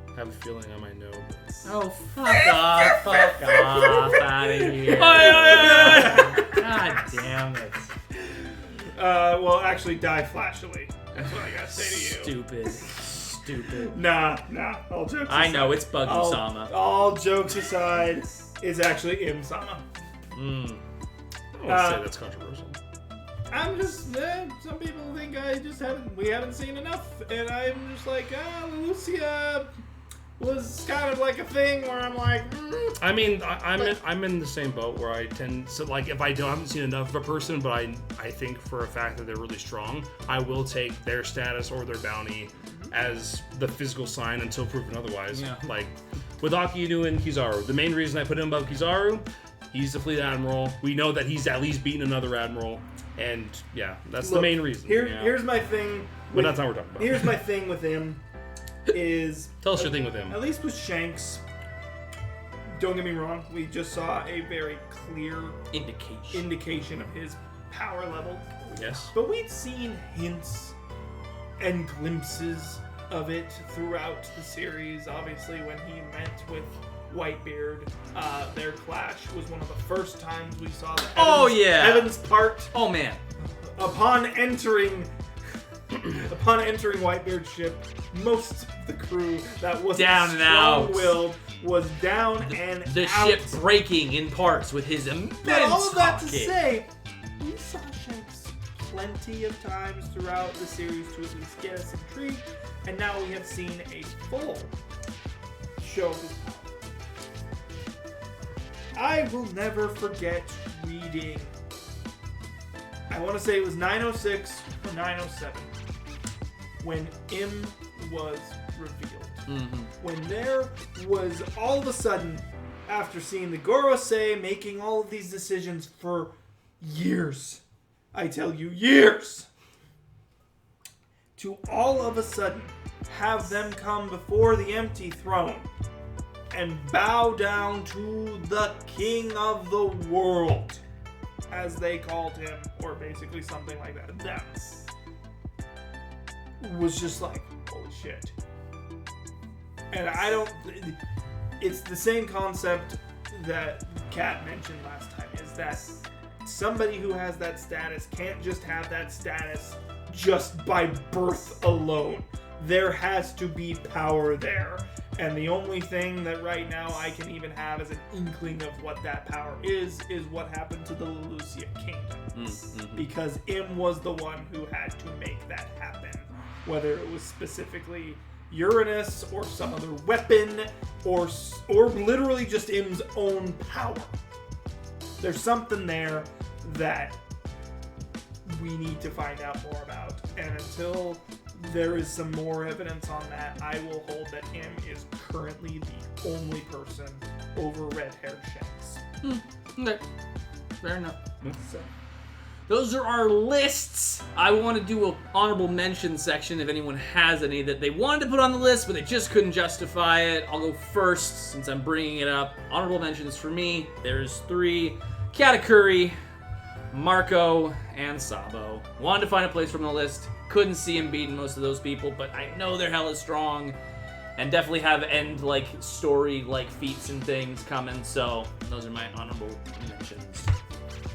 I have a feeling I might know. Oh, fuck off out of here. God damn it. Well, actually, die flashily. That's what I gotta say to you. Stupid. Nah. All jokes aside. I know, it's Buggy-sama. All jokes aside, is actually Im-sama. I won't say that's controversial. I'm just, some people think we haven't seen enough, and I'm just like, Leloucia was kind of like a thing where I'm like, I mean, I'm in the same boat where I tend to, like, if I haven't seen enough of a person, but I think for a fact that they're really strong, I will take their status or their bounty as the physical sign until proven otherwise. Yeah. Like with Akiinu and Kizaru, the main reason I put him above Kizaru, he's the fleet admiral. We know that he's at least beaten another admiral, and yeah, that's the main reason. Here's my thing. But that's not what we're talking about. Here's my thing with him. Is Tell us your thing with him. At least with Shanks, don't get me wrong, we just saw a very clear indication of his power level. Yes. But we'd seen hints and glimpses of it throughout the series. Obviously, when he met with Whitebeard, their clash was one of the first times we saw the Evans part. Oh man. Upon entering Whitebeard's ship, most of the crew that was down and out, strong-willed was down and the out. ship breaking in parts with his immense But all of that to hockey. say, we saw Shanks plenty of times throughout the series to at least get us intrigued, and now we have seen a full show of his power. I will never forget reading, I want to say it was 906 or 907, when Im was revealed. Mm-hmm. When there was all of a sudden, after seeing the Gorosei making all of these decisions for years, I tell you, years, to all of a sudden have them come before the empty throne and bow down to the king of the world, as they called him, or basically something like that. That was just like, holy shit. And it's the same concept that Kat mentioned last time, is that somebody who has that status can't just have that status just by birth alone. There has to be power there. And the only thing that right now I can even have as an inkling of what that power is what happened to the Leloucia Kingdom. Mm-hmm. Because Im was the one who had to make that happen. Whether it was specifically Uranus or some other weapon or literally just Im's own power. There's something there that we need to find out more about. And until there is some more evidence on that, I will hold that Im is currently the only person over red-haired Shanks. Okay. Fair enough. So. Those are our lists. I want to do an honorable mention section if anyone has any that they wanted to put on the list, but they just couldn't justify it. I'll go first since I'm bringing it up. Honorable mentions for me, there's 3. Katakuri, Marco, and Sabo. Wanted to find a place from the list. Couldn't see him beating most of those people, but I know they're hella strong and definitely have end story feats and things coming. So those are my honorable mentions.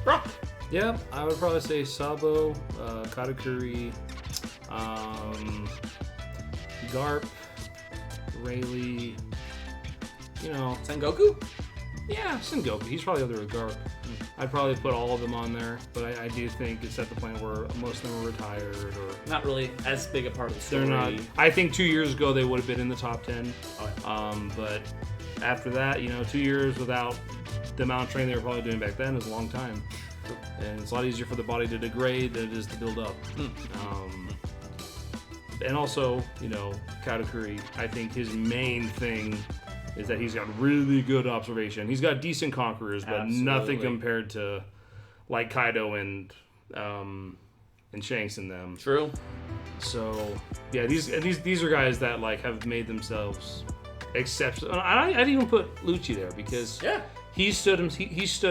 Brock. Yeah, I would probably say Sabo, Katakuri, Garp, Rayleigh, Sengoku? Yeah, Sengoku. He's probably up there with Garp. I'd probably put all of them on there, but I do think it's at the point where most of them are retired or Not really as big a part of the story. they're not. I think 2 years ago they would have been in the top 10. Oh, But after that, 2 years without the amount of training they were probably doing back then is a long time. And it's a lot easier for the body to degrade than it is to build up. And also, Katakuri, I think his main thing is that he's got really good observation. He's got decent conquerors, but nothing compared to like Kaido and Shanks and them. True. So yeah, these are guys that like have made themselves exceptional. I'd even put Lucci there because he stood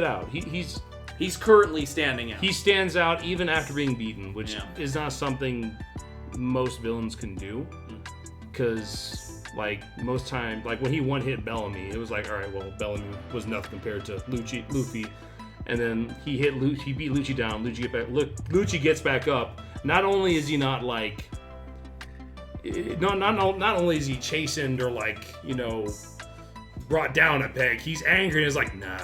out. He's currently standing out. He stands out even after being beaten, which is not something most villains can do. Because like most time, like when he one-hit Bellamy, it was like, all right, well, Bellamy was nothing compared to Luffy, and then he beat Lucci down. Lucci gets back up. Not only is he not like, not only is he chastened or like brought down a peg, he's angry and is like, nah,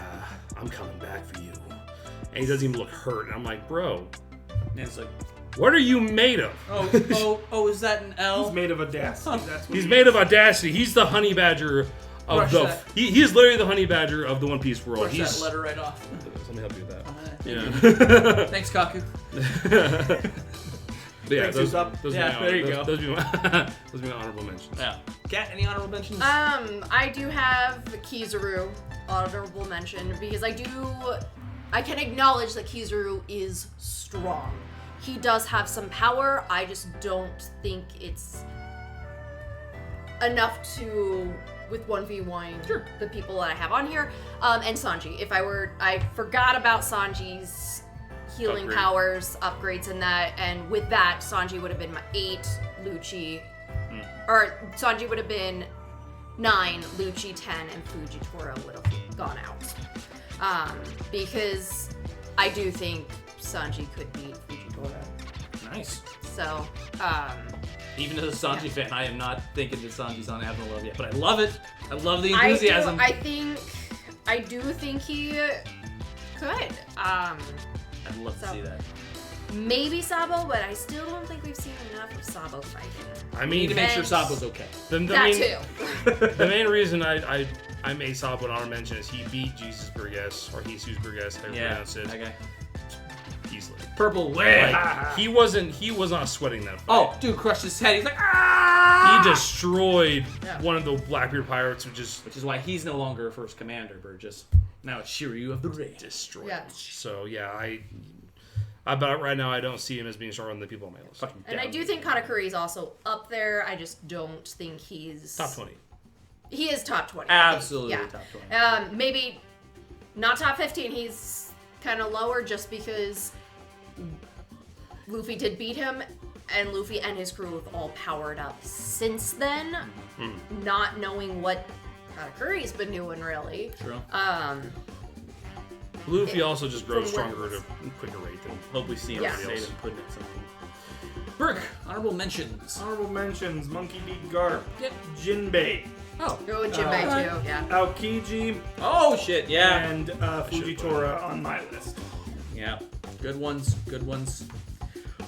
I'm coming back for you, and he doesn't even look hurt. And I'm like, bro, And it's like, what are you made of? Oh, is that an L? He's made of audacity. That's what He's made of audacity. He's the honey badger of he is literally the honey badger of the One Piece world. Brush that letter right off. Let me help you with that. Yeah. Thanks, Kaku. Yeah, Thanks, Usopp. There you go. Those be my honorable mentions. Yeah. Kat, any honorable mentions? I do have Kizaru honorable mention because I can acknowledge that Kizaru is strong. He does have some power. I just don't think it's enough to with 1v1 the people that I have on here. And Sanji. I forgot about Sanji's healing powers, upgrades, and that. And with that, Sanji would have been my 8, Lucci. Or Sanji would have been 9, Lucci 10, and Fujitora would have gone out. Because I do think Sanji could beat Fujitora. Nice. So, even as a Sanji fan, I am not thinking that Sanji's on Admiral Love yet, but I love it. I love the enthusiasm. I do think he could. I'd love to see that. Maybe Sabo, but I still don't think we've seen enough of Sabo fighting. I We mean, need to make sure Sabo's okay. the That main reason I made Sabo an honor mention is he beat Jesus Burgess, or Jesus Burgess, however you pronounce it. Okay. Easily. Purple way. Like, he was not sweating that fight. Oh, dude crushed his head. He's like, ah! He destroyed one of the Blackbeard pirates, which is why he's no longer a first commander, Burgess. Now it's Shiryu of the Raid. Destroyed. Yeah. So yeah, about right now I don't see him as being stronger than the people on my list. And I do think Katakuri is also up there. I just don't think he's Top 20. He is top 20. Absolutely yeah. top 20. Maybe not top 15. He's kind of lower just because Luffy did beat him, and Luffy and his crew have all powered up since then, not knowing what Katakuri's been doing really. True. Luffy also just grows stronger at a quicker rate than Hope we see him Yeah. say and putting it something. Burke, honorable mentions. Honorable mentions: Monkey D. Garp, Yep. Jinbei, Oh. Go with Jinbei too, yeah. Aokiji, Oh shit, yeah. and Fujitora on my list. Yeah. Good ones. Good ones.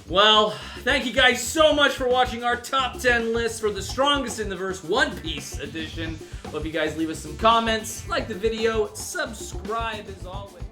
Well, thank you guys so much for watching our top 10 list for the strongest in the verse One Piece edition. Hope you guys leave us some comments, like the video, subscribe as always.